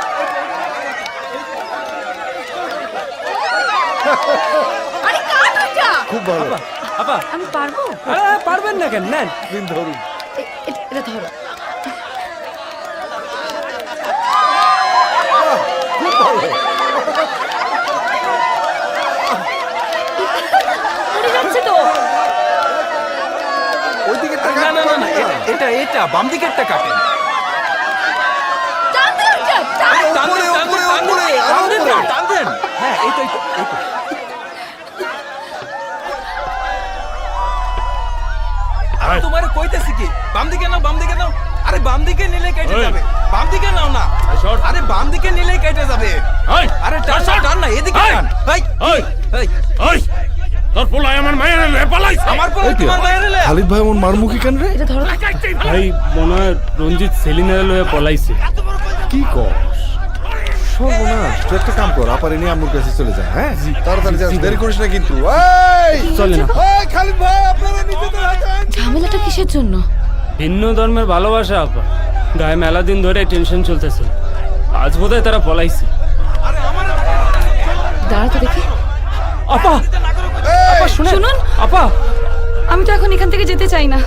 আরে কাট ওইটা। খুব ভালো। আমি পারবো? পারবেন না কেন? নেন। দিন ধরুন। এটা ধরো। খুব ভালো। পড়ে যাচ্ছে তো। ওইদিকে এটা বাম দিকেরটা কাটেন। টান দে ওইটা, টান। উপরে উপরে উপরে আরো উপরে। টান দেন। হ্যাঁ, এই তো। তোমার কইতেছি কি, বাম দিকে নাও। আরে বাম দিকে নিলে কেটে যাবে। বাম দিকে নাও না। আরে বাম দিকে নিলে কেটে যাবে। আরে টান না, এদিকে টান। এই তোর পোলায় আমার মায়ের পালাইছে। আমার পরে তোমার বাইরে লে। খালিদ ভাই এমন মারমুখী কেন রে? এটা ধরো। ভাই মনে হয় রঞ্জিত সেলিনারে লয়ে পলাইছে। কি কর? সর্বনাশ, তুই একটা কাম কর, আপারে নিয়ে আম্মুর কাছে চলে যা। হ্যাঁ, তাড়াতাড়ি যা, দেরি করিস না কিন্তু। এই চলেন আপা। এই খালিদ ভাই, আপনারা নিজেদের হাতে আইন। ঝামেলাটা কিসের জন্য? ভিন্ন ধর্মের ভালোবাসা আপা, গায়ে মেলা দিন ধরে টেনশন চলতেছে। আজ বোধহয় তারা পলাইছে। দাঁড়াতে দেখি। আপা শুনুন, আপা আমি তো এখন এখান থেকে যেতে চাই না,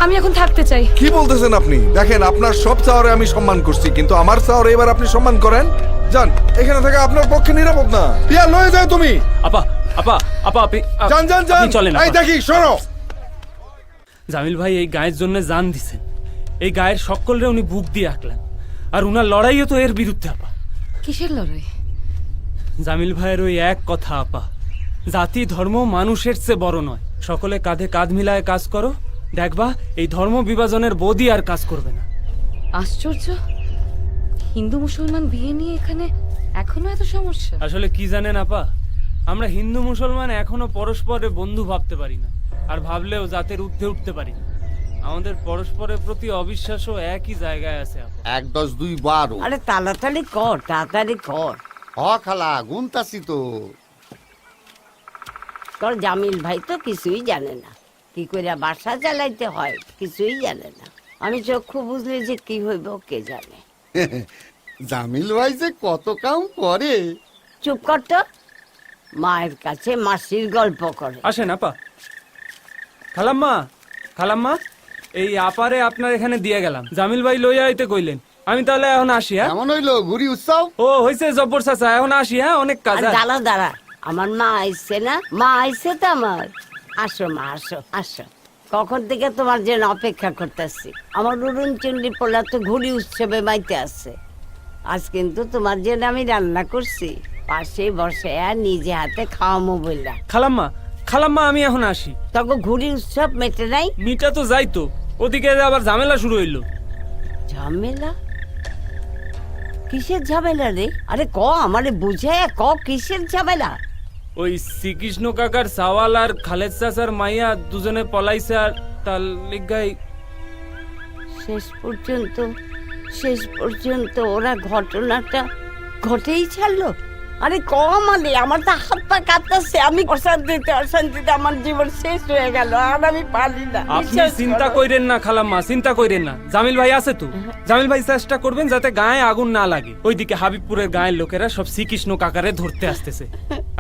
আমি এখন থাকতে চাই। কি বলতেছেন আপনি? দেখেন, আপনার সব চাওয়ারে আমি সম্মান করছি, কিন্তু আমার চাওয়ারে এবার আপনি সম্মান করেন। যান, এখানে থেকে আপনার পক্ষে নিরাপদ না। পিয়া লয়ে যাও তুমি। আপা আপা আপা আপনি যান যান যান। আপনি চলেন এই আপা। দেখি, সরো। জামিল ভাই এই গায়ের জন্য জান দিছেন, এই গায়ের সকলরে উনি বুক দিয়ে আঁকলেন, আর উনার লড়াইও তো এর বিরুদ্ধে আপা। কিসের লড়াই? জামিল ভাইয়ের ওই এক কথা আপা, জাতি ধর্ম মানুষের চেয়ে বড় নয়, সকলে কাঁধে কাঁধ মিলায় কাজ করো, দেখবা এই ধর্ম বিভাজনের বদি আর কাজ করবে না। আশ্চর্য, হিন্দু মুসলমান বিয়ে নিয়ে এখানে এখনো এত সমস্যা। আসলে কি জানেন আপা, আমরা হিন্দু মুসলমান এখনো পরস্পরের বন্ধু ভাবতে পারি না, আর ভাবলেও জাতের ঊর্ধ্বে উঠতে পারি না। আমাদের পরস্পরের প্রতি অবিশ্বাসও একই জায়গায় আছে আপা। 1 10 2 12। আরে তাড়াতাড়ি কর, তাড়াতাড়ি কর। হ খালা, গুনতাছি তো। তোর জামিল ভাই তো কিছুই জানে না, কি করে বাসা চালাইতে হয় কিছুই জানে না। আমি চক্ষু বুঝলে যে কি হইব কে জানে। জামিল ভাই যে কত কাম করে। চুপ কর তো, মায়ের কাছে মাসির গল্প করে। আসেন আপা। খালাম্মা এই আপারে আপনার এখানে দিয়ে গেলাম, জামিল ভাই লইয়া আইতে কইলেন। আমি তাহলে এখন আসি। হ্যাঁ, কেমন হইলো ঘুরি উৎসব? ও হইছে জব্বর চাচা, এখন আসি। হ্যাঁ, অনেক কাজ। দাঁড়া দাঁড়া, আমার মা আইছে না? মা আইছে তো আমার। আসো মা, আসো আসো। কখন থেকে তোমার জন্য অপেক্ষা করতেছি। আমার উড়ুন চুন্ডি পোলা তো ঘুড়ি উৎসবে মাইতে আছে। আজ কিন্তু তোমার জন্য আমি রান্না করছি, পাশে বসে আর নিজে হাতে খাওয়ামো বললা। খালাম্মা আমি এখন আসি। তখন ঘুড়ি উৎসব মেটে নাই? মিটা তো যাইতো, ওদিকে আবার ঝামেলা শুরু হইলো। ঝামেলা? কিসের ঝামেলা রে? আরে ক, আমারে বুঝায় ক, কিসের ঝামেলা? ওই শ্রীকৃষ্ণ কাকার সাওয়াল আর খালেদ চাচার মাইয়া দুজনে পলাইছে, আর তার লিগাই শেষ পর্যন্ত ওরা ঘটনাটা ঘটেই ছাড়লো। আরে ক, মানে আমার তো হাত পা কাঁপতেছে। আমি অশান্তিতে আমার জীবন শেষ হয়ে গেল, আর আমি পারি না। আপনি চিন্তা কইরেন না খালাম্মা, চিন্তা কইরেন না। জামিল ভাই আছে তো, জামিল ভাই চেষ্টা করবেন যাতে গায়ে আগুন না লাগে। ওইদিকে হাবিবপুরের গায়ের লোকেরা সব শ্রীকৃষ্ণ কাকারে ধরতে আসতেছে।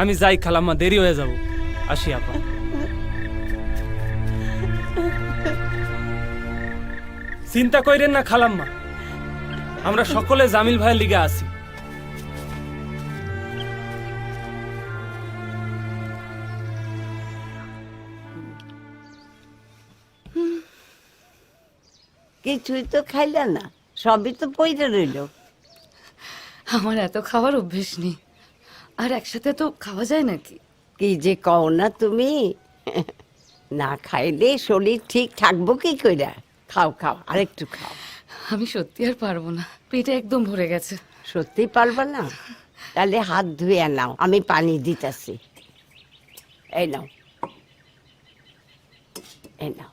আমি যাই খালাম্মা, দেরি হয়ে যাব। আসি আপা। চিন্তা কইরেন না খালাম্মা, আমরা সকলে জামিল ভাইয়ের লিগে আছি। কিছুই তো খাইলা না, সবই তো পইরে রইল। আমার এত খাওয়ার অভ্যেস নেই, আর একসাথে তো খাওয়া যায় নাকি? কি যে কও না তুমি, না খাইলে শরীর ঠিক থাকবো কি কইরা? খাও খাও, আরেকটু খাও। আমি সত্যি আর পারবো না, পেটে একদম ভরে গেছে। সত্যি পারবা না? তাহলে হাত ধুয়ে নাও, আমি পানি দিতেছি। এই নাও, এই নাও।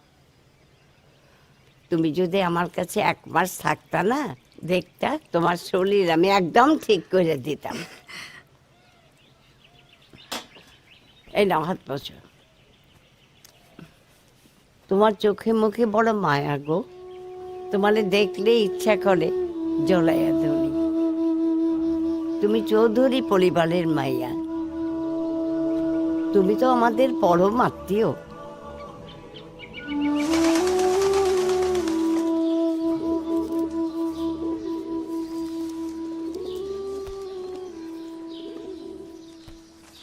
তুমি যদি আমার কাছে 1 মাস থাকতা না, দেখতা তোমার শরীর আমি একদম ঠিক করে দিতাম। এই নাও, হাত পোছো। তোমার চোখে মুখে বড় মায়া গো, তোমারে দেখলে ইচ্ছা করে জলাইয়া ধরি। তুমি চৌধুরী পরিবারের মাইয়া, তুমি তো আমাদের পরম আত্মীয়।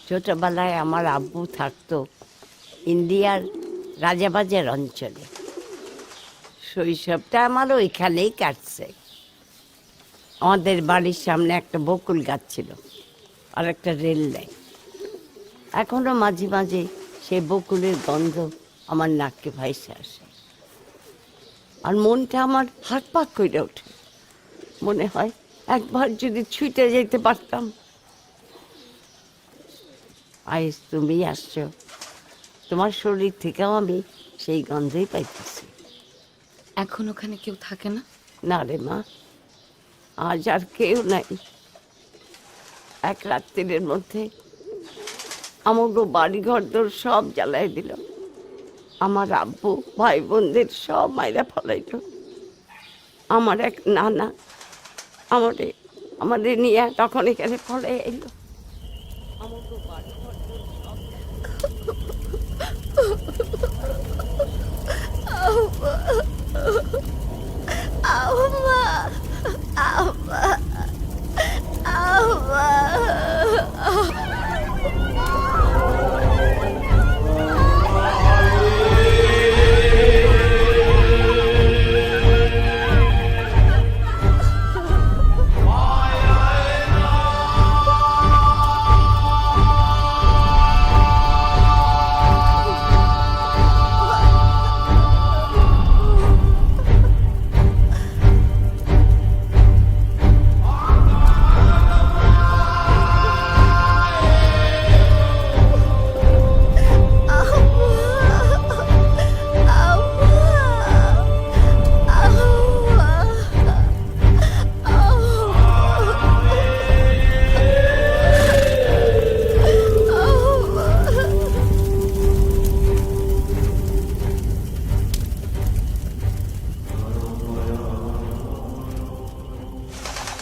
ছোটবেলায় আমার আব্বু থাকতো ইন্ডিয়ার রাজাবাজার অঞ্চলে। শৈশবটা আমার ওইখানেই কাটছে। আমাদের বাড়ির সামনে একটা বকুল গাছ ছিল আর একটা রেল লাইন। এখনো মাঝে মাঝে সেই বকুলের গন্ধ আমার নাককে ভাইসে আসে, আর মনটা আমার হাত পাক করে ওঠে। মনে হয় একবার যদি ছুটে যেতে পারতাম। আইস তুমি আসছো, তোমার শরীর থেকেও আমি সেই গন্ধই পাইতেছি। এখন ওখানে কেউ থাকে না? না রে মা, আজ আর কেউ নাই। এক রাত্রির মধ্যে আমাকে বাড়ি ঘর দর সব জ্বালাই দিল। আমার আব্বু ভাই বোনদের সব মাইরা ফলাইল। আমার এক নানা আমাদের নিয়ে তখন এখানে ফলাই এলো। আমাকে বাড়ি ঘর দর সব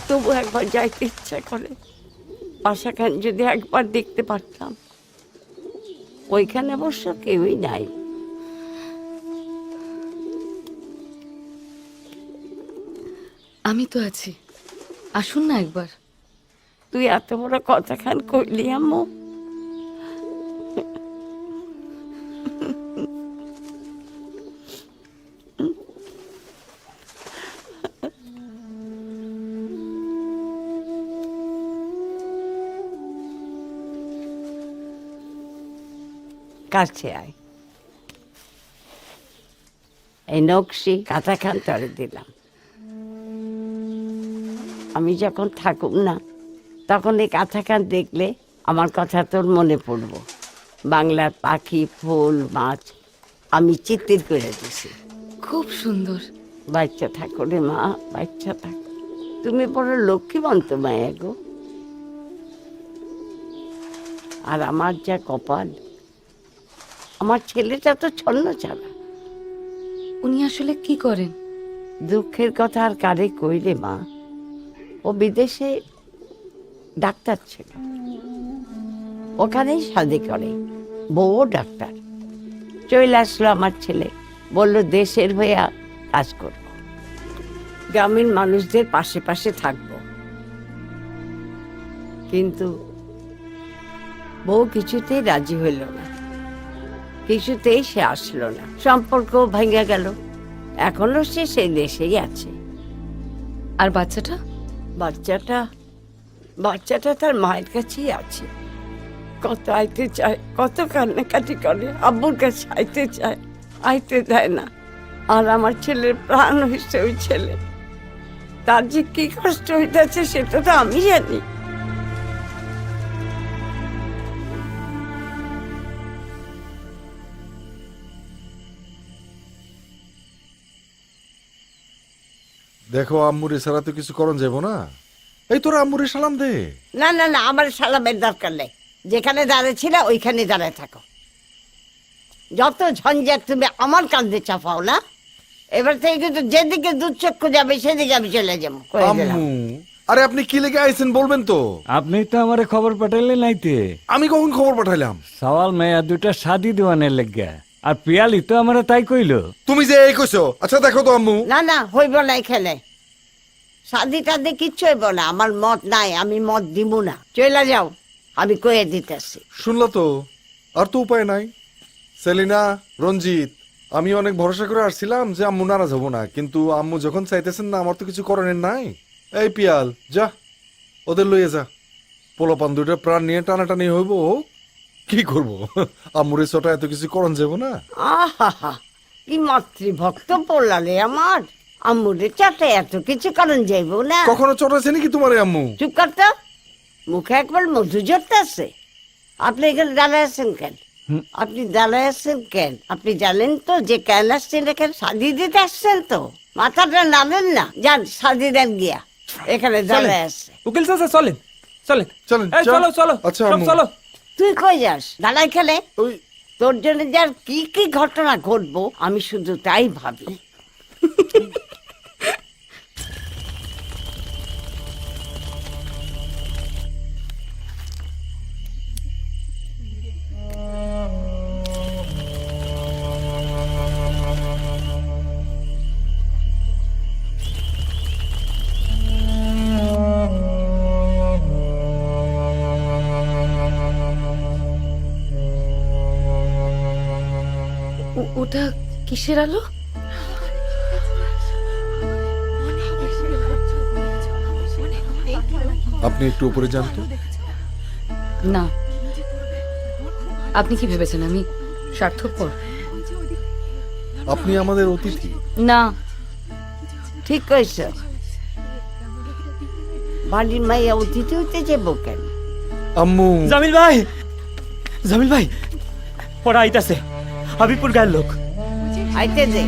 তবু একবার যাইতে ইচ্ছা করে। বাসাখান যদি একবার দেখতে পারতাম। ওইখানে অবশ্য কেউই নাই। আমি তো আছি, আসুন না একবার। তুই এত বড় কথাখান কইলি আম্মু? কাছে আয়। এই নকশি কাঁথাখান তরে দিলাম। আমি যখন থাকুম না তখন এই কাঁথাখান দেখলে আমার কথা তোর মনে পড়ব। বাংলার পাখি, ফুল, মাছ আমি চিত্তির করে দিছি। খুব সুন্দর। বাচ্চা থাকো রে মা, বাচ্চা থাকো। তুমি বড় লক্ষ্মীবন্ত মায়া গো। আর আমার যা কপাল, আমার ছেলেটা তো ছন্ন ছাড়া। উনি আসলে কি করেন? দুঃখের কথা আর কারে কইলে মা, ও বিদেশে ডাক্তার ছিল, ওখানেই শাদি করে, বউ ডাক্তার। চলে আসলো আমার ছেলে, বলল দেশের হয়ে কাজ করব, গ্রামীণ মানুষদের পাশে পাশে থাকবো। কিন্তু বউ কিছুতেই রাজি হইল না, কিছুতেই সে আসলো না। সম্পর্ক ভেঙে গেল। এখনো সে সেই দেশেই আছে। আর বাচ্চাটা? বাচ্চাটা তার মায়ের কাছেই আছে। কত আইতে চায়, কত কান্নাকাটি করে, আব্বুর কাছে আইতে চায়, আইতে দেয় না। আর আমার ছেলের প্রাণ হয়েছে ওই ছেলে। তার যে কি কষ্ট হইতেছে সেটা তো আমি জানি। দেখো আম্মুরে ছাড়া তো কিছু করণ যাবো না। এই তোরা আম্মুরে সালাম দে। না না না, আমার সালামের দরকার নেই। যেখানে দাঁড়িয়ে ছিল ওইখানে দাঁড়ায় থাকো। যত ঝঞ্ঝাট তুমি আমার কাঁধে চাপাও না। এবার থেকে কিন্তু যেদিকে দুঃচক্ষু যাবে সেদিকে আমি চলে যাবো, কয়ে দিলাম। আম্মু, আরে আপনি কি লেগে আইছেন বলবেন তো? আপনি তো আমারে খবর পাঠাইলে নাইতে আমি কখন খবর পাঠাইলাম? সওয়াল মেয়া দুটা শাদি দেওয়ানের লেগে, আর পিয়ালি তো আমারে তাই কইলো। তুমি যে এই কইছো, আচ্ছা দেখো তো আম্মু। না না, হইব না এখানে, শাদি টাদি কিচ্ছু হইব না। আমার মত নাই, আমি মত দিব না। চলে যাও, আমি কয়ে দিতেছি। শুনলা তো, আর তো উপায় নাই। সেলিনা, রঞ্জিত, আমি অনেক ভরসা করে আসছিলাম যে আম্মু নারাজ হবো না, কিন্তু আম্মু যখন চাইতেছেন না, আমার তো কিছু করণের নাই। এই পিয়াল, যা ওদের লইয়ে যা। পোলাপান দুইটা প্রাণ নিয়ে টানাটানি হইব, কি করব? আম্মুরে ছোটা এত কিছু করণ যাব না। আহা, কি মাতৃভক্ত পড়লালে আমার। আম্মুরে চাটে এত কিছু কারণ যাইব না। কখনো চটাছে নাকি তোমার আম্মু? চুপ করতো, মুখে একবার মধু জড়তেছে। আপনি এখানে দাঁড়ায় আছেন কেন? আপনি দাঁড়ায় আছেন কেন? আপনি জানেন তো যে কেন আসছেন এখানে? শাদি দিতে আসছেন তো, মাথাটা নামেন না। যান শাদি দেন গিয়া, এখানে দাঁড়ায় আছে। উকিল চাচা চলেন চলেন চলেন, এই, চল। চলো চলো আচ্ছা, সব আম্মু। চলো। তুই কই যাস? দাঁড়াই খেলে ওই তোর জন্য যার কি কি ঘটনা ঘটবো আমি শুধু তাই ভাবি। ওটা কিসের আলো? আপনি একটু উপরে যান তো। না, আপনি কি ভেবেছেন আমি স্বার্থপর? আপনি আমাদের অতিথি। না, ঠিক কইছ, বাড়ির মাইয়া অতিথি হইতে যাবো কেন? আম্মু, জামিল ভাই পড়া আইতাছে, হাবিবপুর গায়ের লোক। আইতে দে,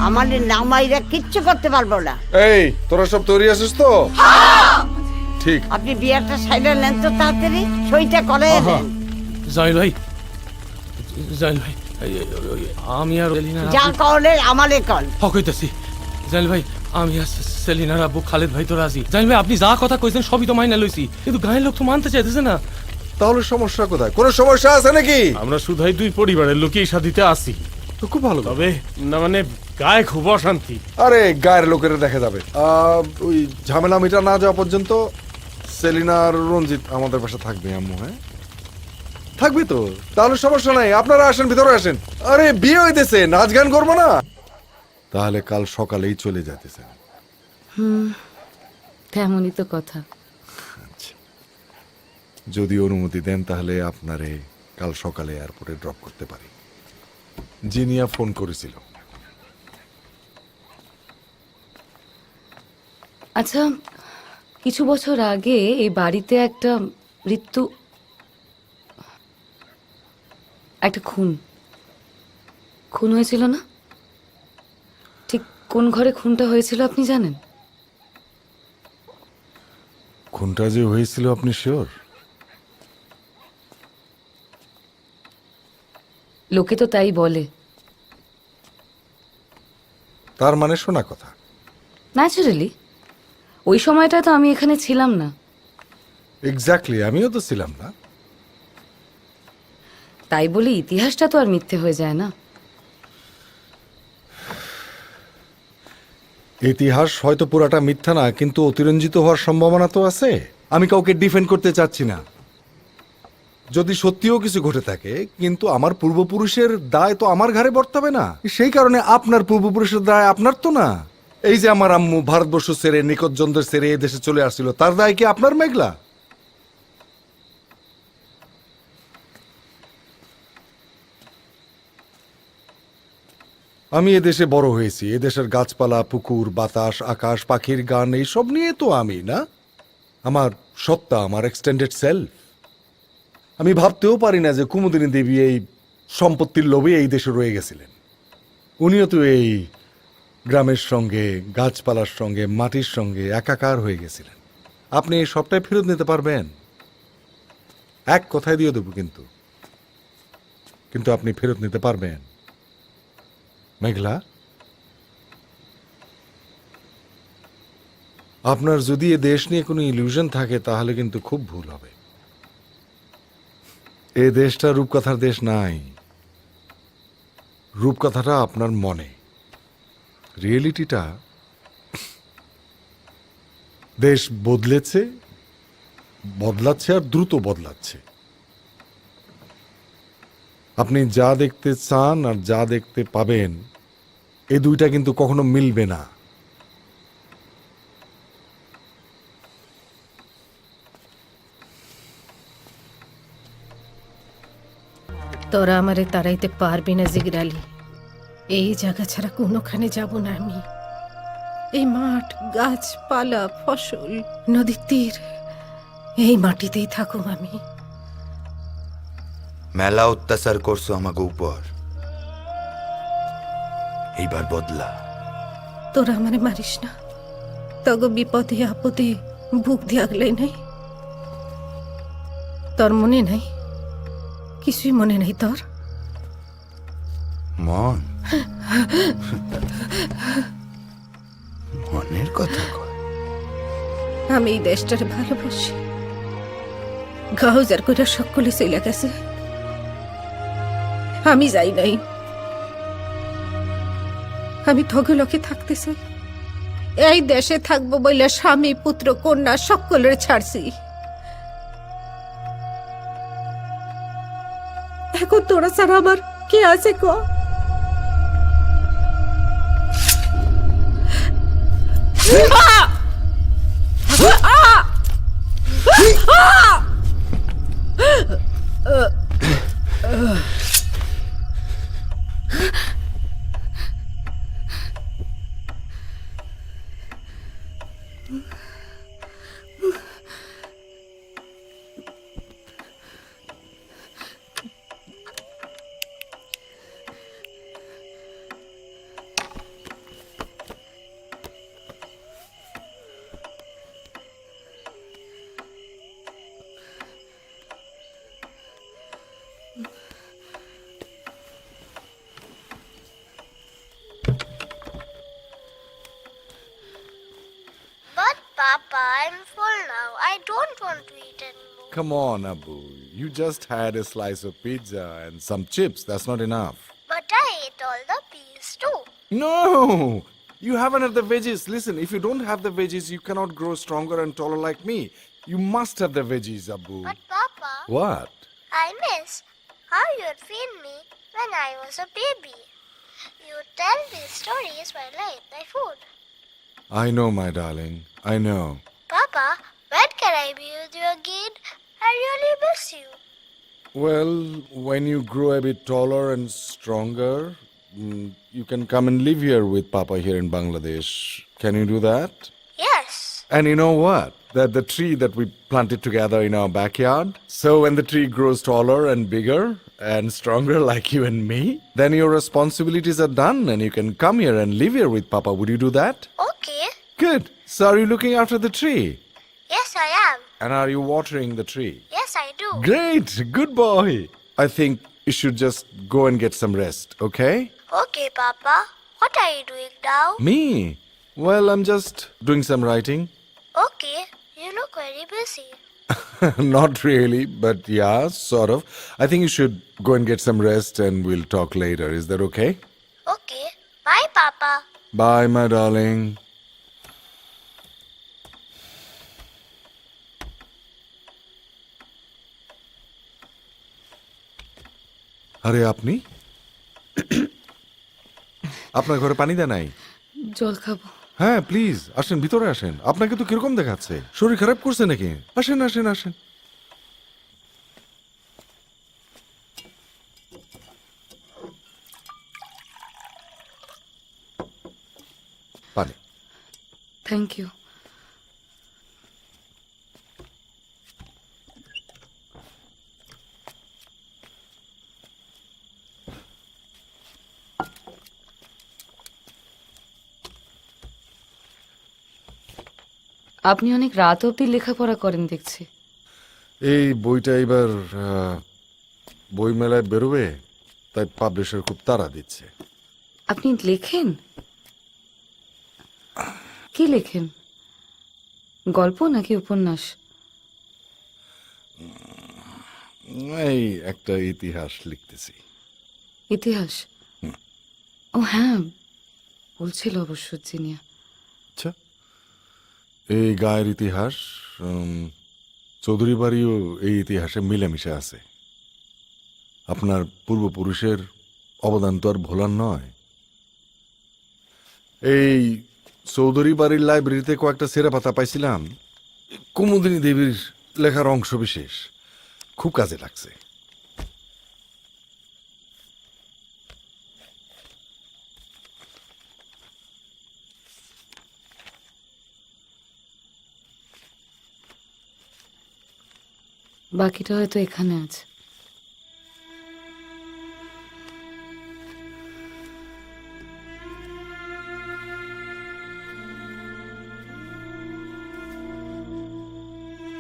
আমাদের নামাইরা কিচ্ছু করতে পারবো না। এই তোরা সব তৈরি আছিস তো? ঠিক। আপনি বিয়ারটা সাইডে নেন তো তাড়াতাড়ি, সইটা করে নেন। জামিল ভাই, জামিল ভাই, আমি আর সেলিনার যা করলে আমারে কল। হকইতাছি। জামিল ভাই, আমি আর সেলিনার আব্বু খালেদ ভাই তো রাজি। জামিল ভাই, আপনি যা কথা কইছেন সবই তো মাইনা লইছি, কিন্তু গায়ের লোক তো মানতে চাইতেছে না। তাহলে সমস্যা কোথায়? কোনো সমস্যা আছে নাকি? আমরা শুধাই দুই পরিবারের লোকই সাথীতে আসি। তো খুব ভালো। তবে না মানে গায়ে খুব অশান্তি। আরে গায়ের লোকেরা দেখা যাবে। ওই ঝামেলা মিটা না যাওয়া পর্যন্ত সেলিনা আর রঞ্জিত আমাদের পাশে থাকবে আম্মু। হ্যাঁ, থাকবে তো, তাহলে সমস্যা নাই। আপনারা আসেন, ভিতরে আসেন। আরে বিয়ে হইতেছে, নাচ গান করবো না? তাহলে কাল সকালেই চলে যেতেছে। তেমনই তো কথা। যদি অনুমতি দেন তাহলে আপনারে কাল সকালে এয়ারপোর্টে ড্রপ করতে পারি। জিনিয়া ফোন করেছিল। আচ্ছা, কিছু বছর আগে এই বাড়িতে একটা একটা খুন হয়েছিল না? ঠিক কোন ঘরে খুনটা হয়েছিল আপনি জানেন? খুনটা যে হয়েছিল আপনি শিওর? লোকে তো তাই বলে। তার মানে শোনা কথা। ন্যাচারালি ওই সময়টা তো আমি এখানে ছিলাম না। এক্স্যাক্টলি, আমিও তো ছিলাম না। তাই বলে ইতিহাসটা তো আর মিথ্যে হয়ে যায় না। ইতিহাস হয়তো পুরাটা মিথ্যা না, কিন্তু অতিরঞ্জিত হওয়ার সম্ভাবনা তো আছে। আমি কাউকে ডিফেন্ড করতে চাচ্ছি না। যদি সত্যিও কিছু ঘটে থাকে, কিন্তু আমার পূর্বপুরুষের দায় তো আমার ঘাড়ে বর্তাবে না। সেই কারণে আপনার পূর্বপুরুষের দায় আপনার তো না। এই যে আমার আম্মু ভারতবর্ষ ছেড়ে, নিকটজনদের ছেড়ে এই দেশে চলে আসছিল, তার দায় কি আপনার মেঘলা? আমি এদেশে বড় হয়েছি। এদেশের গাছপালা, পুকুর, বাতাস, আকাশ, পাখির গান, এইসব নিয়ে তো আমি না। আমার সত্তা, আমার এক্সটেন্ডেড সেলফ। আমি ভাবতেও পারি না যে কুমুদিনী দেবী এই সম্পত্তির লোভে এই দেশে রয়ে গেছিলেন। উনিও তো এই গ্রামের সঙ্গে, গাছপালার সঙ্গে, মাটির সঙ্গে একাকার হয়ে গেছিলেন। আপনি এই সবটাই ফেরত নিতে পারবেন? এক কথায় দিয়ে দেবো কিন্তু, কিন্তু আপনি ফেরত নিতে পারবেন। মেঘলা, আপনার যদি এ দেশ নিয়ে কোনো ইলিউশন থাকে তাহলে কিন্তু খুব ভুল হবে। এ দেশটা রূপকথার দেশ নাই, রূপকথাটা আপনার মনে। রিয়েলিটিটা, দেশ বদলেছে, বদলাচ্ছে আর দ্রুত বদলাচ্ছে। আপনি যা দেখতে চান আর যা দেখতে পাবেন এই দুইটা কিন্তু কখনো মিলবে না। তোরা আমারে তাড়াইতে পারবি না জিগরালি। এই জায়গা ছাড়া কোনোখানে যাব না আমি। এই মাঠ, গাছপালা, ফসল, নদীর তীর, এই মাটিতেই থাকুম আমি। মেলা অত্যাচার করছো আমাকে উপর, এইবার বদলা। তোরা আমারে মারিস না, তগো বিপদে আপদে বুক দিয়ে আগলাই নাই। তোর মনে নাই? কিছুই মনে নাই তোর? মন মনের কথা কয়। আমি এই দেশটারে ভালোবাসি। গাউজার কইরা সকলে চলে গেছে, আমি যাই নাই। আমি থগলকে থাকতে চাই। এই দেশে থাকবো বলে স্বামী, পুত্র, কন্যা সকলের ছাড়ছি। এখন তোরা ছাড়া আমার কে আছে ক? But Papa, I'm full now. I don't want to eat anymore. Come on, Abu. You just had a slice of pizza and some chips. That's not enough. But I ate all the peas too. No! You haven't had the veggies. Listen, if you don't have the veggies, you cannot grow stronger and taller like me. You must have the veggies, Abu. But Papa, What? I miss how you'd feed me when I was a baby. You'd tell me stories while I ate my food. I know, my darling. I know. Papa, when can I be with you again? I really miss you. Well, when you grow a bit taller and stronger, you can come and live here with Papa here in Bangladesh. Can you do that? Yes. And you know what? That the tree that we planted together in our backyard. So when the tree grows taller and bigger and stronger like you and me, then your responsibilities are done and you can come here and live here with Papa. Would you do that? Okay. Good. So are you looking after the tree? Yes, I am. And are you watering the tree? Yes, I do. Great. Good boy. I think you should just go and get some rest, okay? Okay, Papa. What are you doing now? Me? Well, I'm just doing some writing. Okay. You look very busy. Not really, but yeah, sort of. I think you should go and get some rest and we'll talk later. Is that okay? Okay. Bye, Papa. Bye, my darling. আরে আপনি আপনার ঘরে পানি দেয় নাই? জল খাবো। হ্যাঁ প্লিজ আসেন, ভিতরে আসেন। আপনাকে তো কিরকম দেখাচ্ছে? শরীর খারাপ করছে নাকি? আসেন আসেন আসেন। পানি। Thank you. আপনি অনেক রাত অবধি লেখাপড়া করেন দেখছি। এই বইটা এবার বই মেলায় বেরোবে, তাই পাবলিশার খুব তাড়া দিচ্ছে। আপনি লেখেন? কি লেখেন? গল্প নাকি উপন্যাস? এই একটা ইতিহাস লিখতেছি। ইতিহাস? ও হ্যাঁ, বলছিল অবশ্য জিনিয়া। আচ্ছা, এই গায়ের ইতিহাস, চৌধুরী বাড়িও এই ইতিহাসে মিলেমিশে আছে। আপনার পূর্বপুরুষের অবদান তো আর ভোলার নয়। এই চৌধুরী বাড়ির লাইব্রেরিতে কয়েকটা সেরা পাতা পাইছিলাম, কুমুদিনী দেবীর লেখার অংশ বিশেষ, খুব কাজে লাগছে। বাকিটা হয়তো এখানে আছে।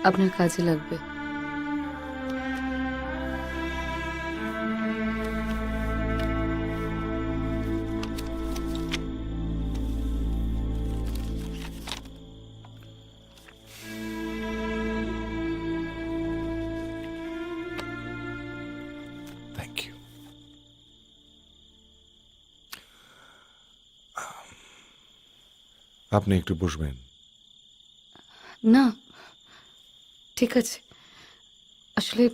আপনার কাজে লাগবে। Thank you. আপনি একটু বসবেন? না, ঠিক আছে। আসলে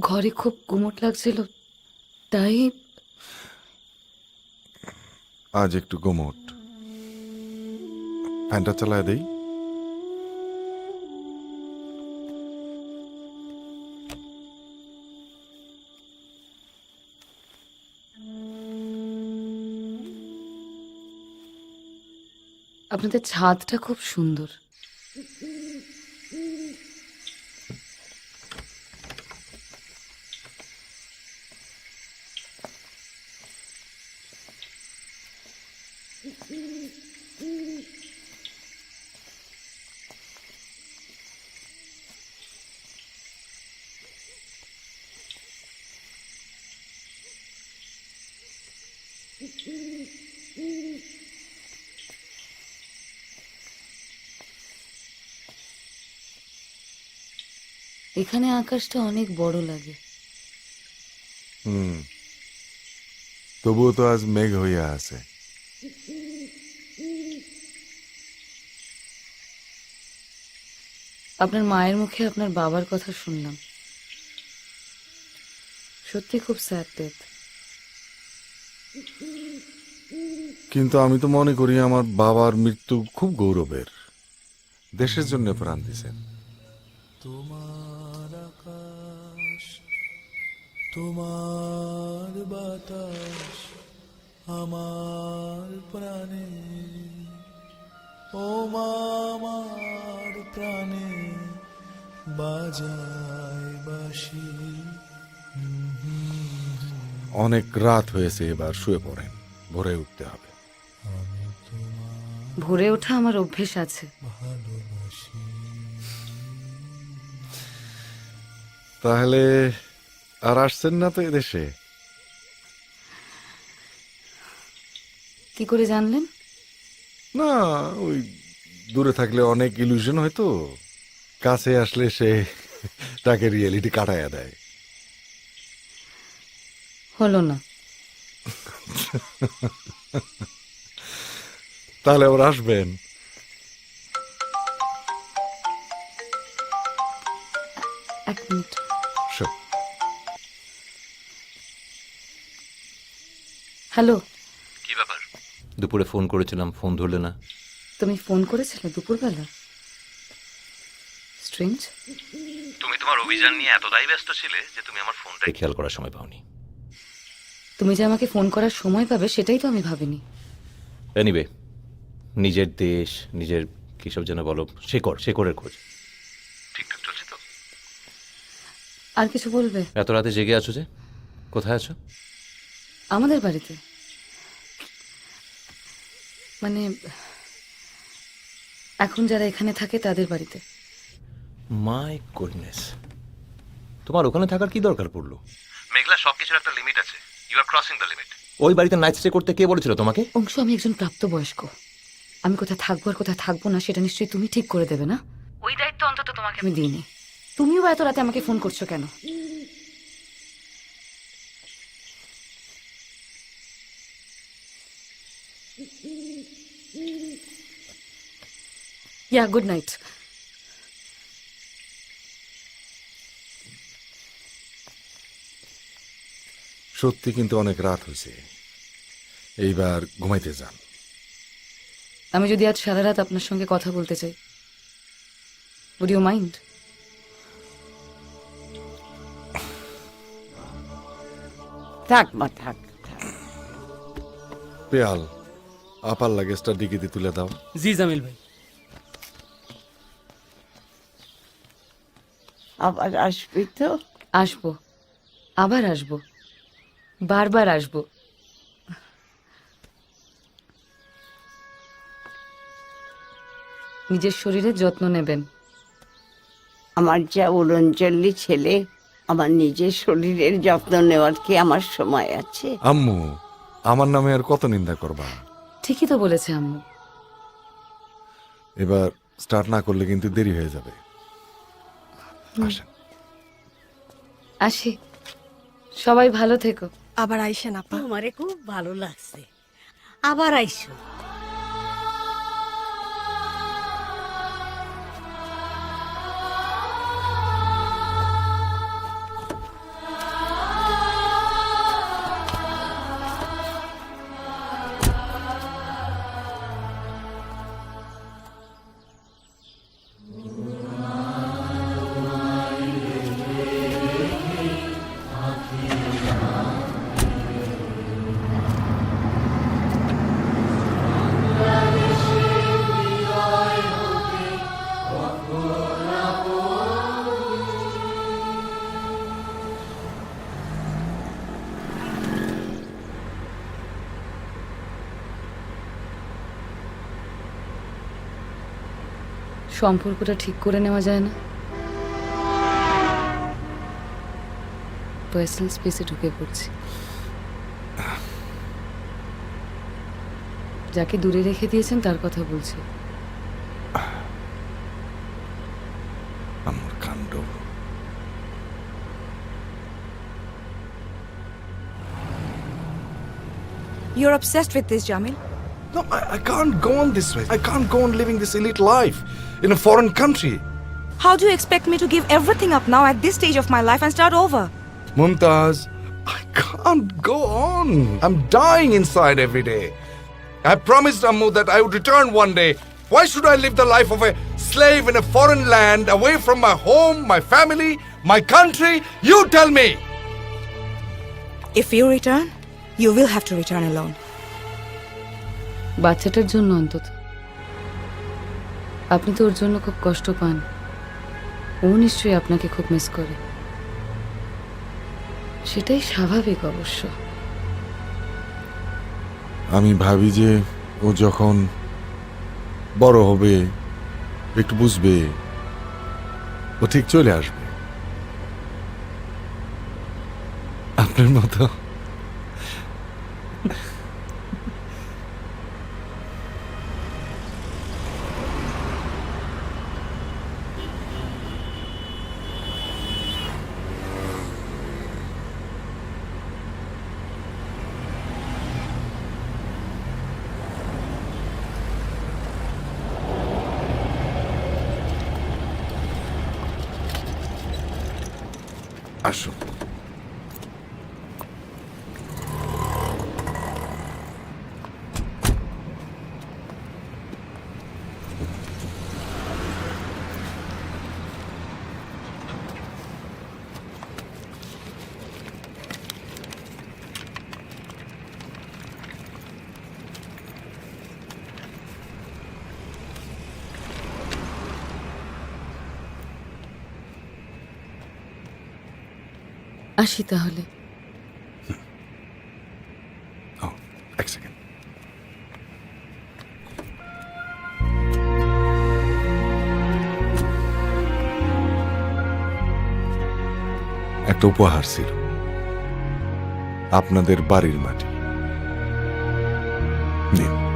ঘরে খুব গুমোট লাগছিল, তাই। আজ একটু গোমট, ফ্যানটা চালায় দেই। আপনাদের ছাদটা খুব সুন্দর। এখানে আকাশটা অনেক বড় লাগে। তবুও তো আজ মেঘ হইয়া আছে। আপনার মায়ের মুখে আপনার বাবার কথা শুনলাম, সত্যি খুব স্যাড ডেথ। কিন্তু আমি তো মনে করি আমার বাবার মৃত্যু খুব গৌরবের। দেশের জন্য প্রাণ দিয়েছেন। তোমার আকাশ, তোমার বাতাস আমার প্রাণে, ও মা আমার প্রাণে বাজায় বাঁশি। অনেক রাত হয়েছে, এবার শুয়ে পড়েন, ভোরে উঠতে হবে। ভোরে ওঠা আমার অভ্যেস আছে। তাহলে আর আসছেন না তো এদেশে? কি করে জানলেন? না, ওই দূরে থাকলে অনেক ইলুশন হয়তো, কাছে আসলে সে তাকে রিয়েলিটি কাটাইয়া দেয়। হলো না। তাহলে আবার আসবেন? এক মিনিট। হ্যালো। কি ব্যাপার? দুপুরে ফোন করেছিলাম, ফোন ধরলে না। তুমি ফোন করেছিলে দুপুরবেলা? স্ট্রেঞ্জ। তুমি তোমার অভিযান নিয়ে এতটাই ব্যস্ত ছিলে যে তুমি আমার ফোনটাই খেয়াল করার সময় পাওনি। তুমি যে আমাকে ফোন করার সময় পাবে সেটাই তো আমি ভাবিনি। এনিওয়ে, নিজের দেশ, নিজের কি সব যেন বলো, শেকড়ের খোঁজ ঠিকঠাক চলছে তো? আর কিছু বলবে? এত রাতে জেগে আছো যে, কোথায় আছো? আমাদের বাড়িতে, মানে এখন যারা এখানে থাকে তাদের বাড়িতে। মাই গুডনেস, তোমার ওখানে থাকার কি দরকার পড়লো? মেঘলা, সবকিছুর একটা লিমিট আছে। You are crossing the limit. ওই বাড়িতে নাইট স্টে করতে কে বলেছিল তোমাকে? অংশু, আমি একজন প্রাপ্তবয়স্ক। আমি কোথায় থাকবো আর কোথায় থাকবো না সেটা নিশ্চয়ই তুমি ঠিক করে দেবে না? ওই দায়িত্ব অন্তত তোমাকে আমি দিইনি। তুমিও বা এত রাতে আমাকে ফোন করছো কেন? ইয়া, গুড নাইট। সত্যি কিন্তু অনেক রাত হয়েছে, এইবার ঘুমাইতে যান। আমি যদি আজ সারা রাত আপনার সঙ্গে কথা বলতে চাই, would you mind? থাক মা থাক। পেয়াল, আপার লাগেজটা ডিকিতে তুলে দাও। জি জামিল ভাই। আবার আসবি তো? আসবো, আবার আসবো, বারবার আসবো। নিজের শরীরের যত্ন নেবেন। আমার যা উড়নচল্লি ছেলে, আমার নিজের শরীরের যত্ন নেওয়ার কি আমার সময় আছে? আম্মু, আমার নামে আর কত নিন্দা করবা? ঠিকই তো বলেছে আম্মু। এবার স্টার্ট না করলে কিন্তু দেরি হয়ে যাবে। আসেন। আসি, সবাই ভালো থেকো। আবার আইসেন আপা। আমারে খুব ভালো লাগছে, আবার আইসো। সম্পর্কটা ঠিক করে নেওয়া যায় না? পার্সোনাল স্পেসে ঢুকে পড়ছি। যাকে দূরে রেখে দিয়েছেন তার কথা বলছি। আমার কাণ্ড। You're obsessed with this, Jamil. No, I can't go on this way. I can't go on living this elite life in a foreign country. How do you expect me to give everything up now at this stage of my life and start over? Mumtaz, I can't go on. I'm dying inside every day. I promised Ammu that I would return one day. Why should I live the life of a slave in a foreign land, away from my home, my family, my country? You tell me. If you return, you will have to return alone. বাচ্চাটার জন্য অন্তত। আপনি তো ওর জন্য খুব কষ্ট পান, ও নিশ্চয়ই আপনাকে খুব মিস করে। সেটাই স্বাভাবিক অবশ্য। আমি ভাবি যে ও যখন বড় হবে, একটু বুঝবে, ও ঠিক চলে আসবে আপনার মতো। আসুন। আসি তাহলে। এক সেকেন্ড। একটা উপহার ছিল, আপনাদের বাড়ির মাটি নিন।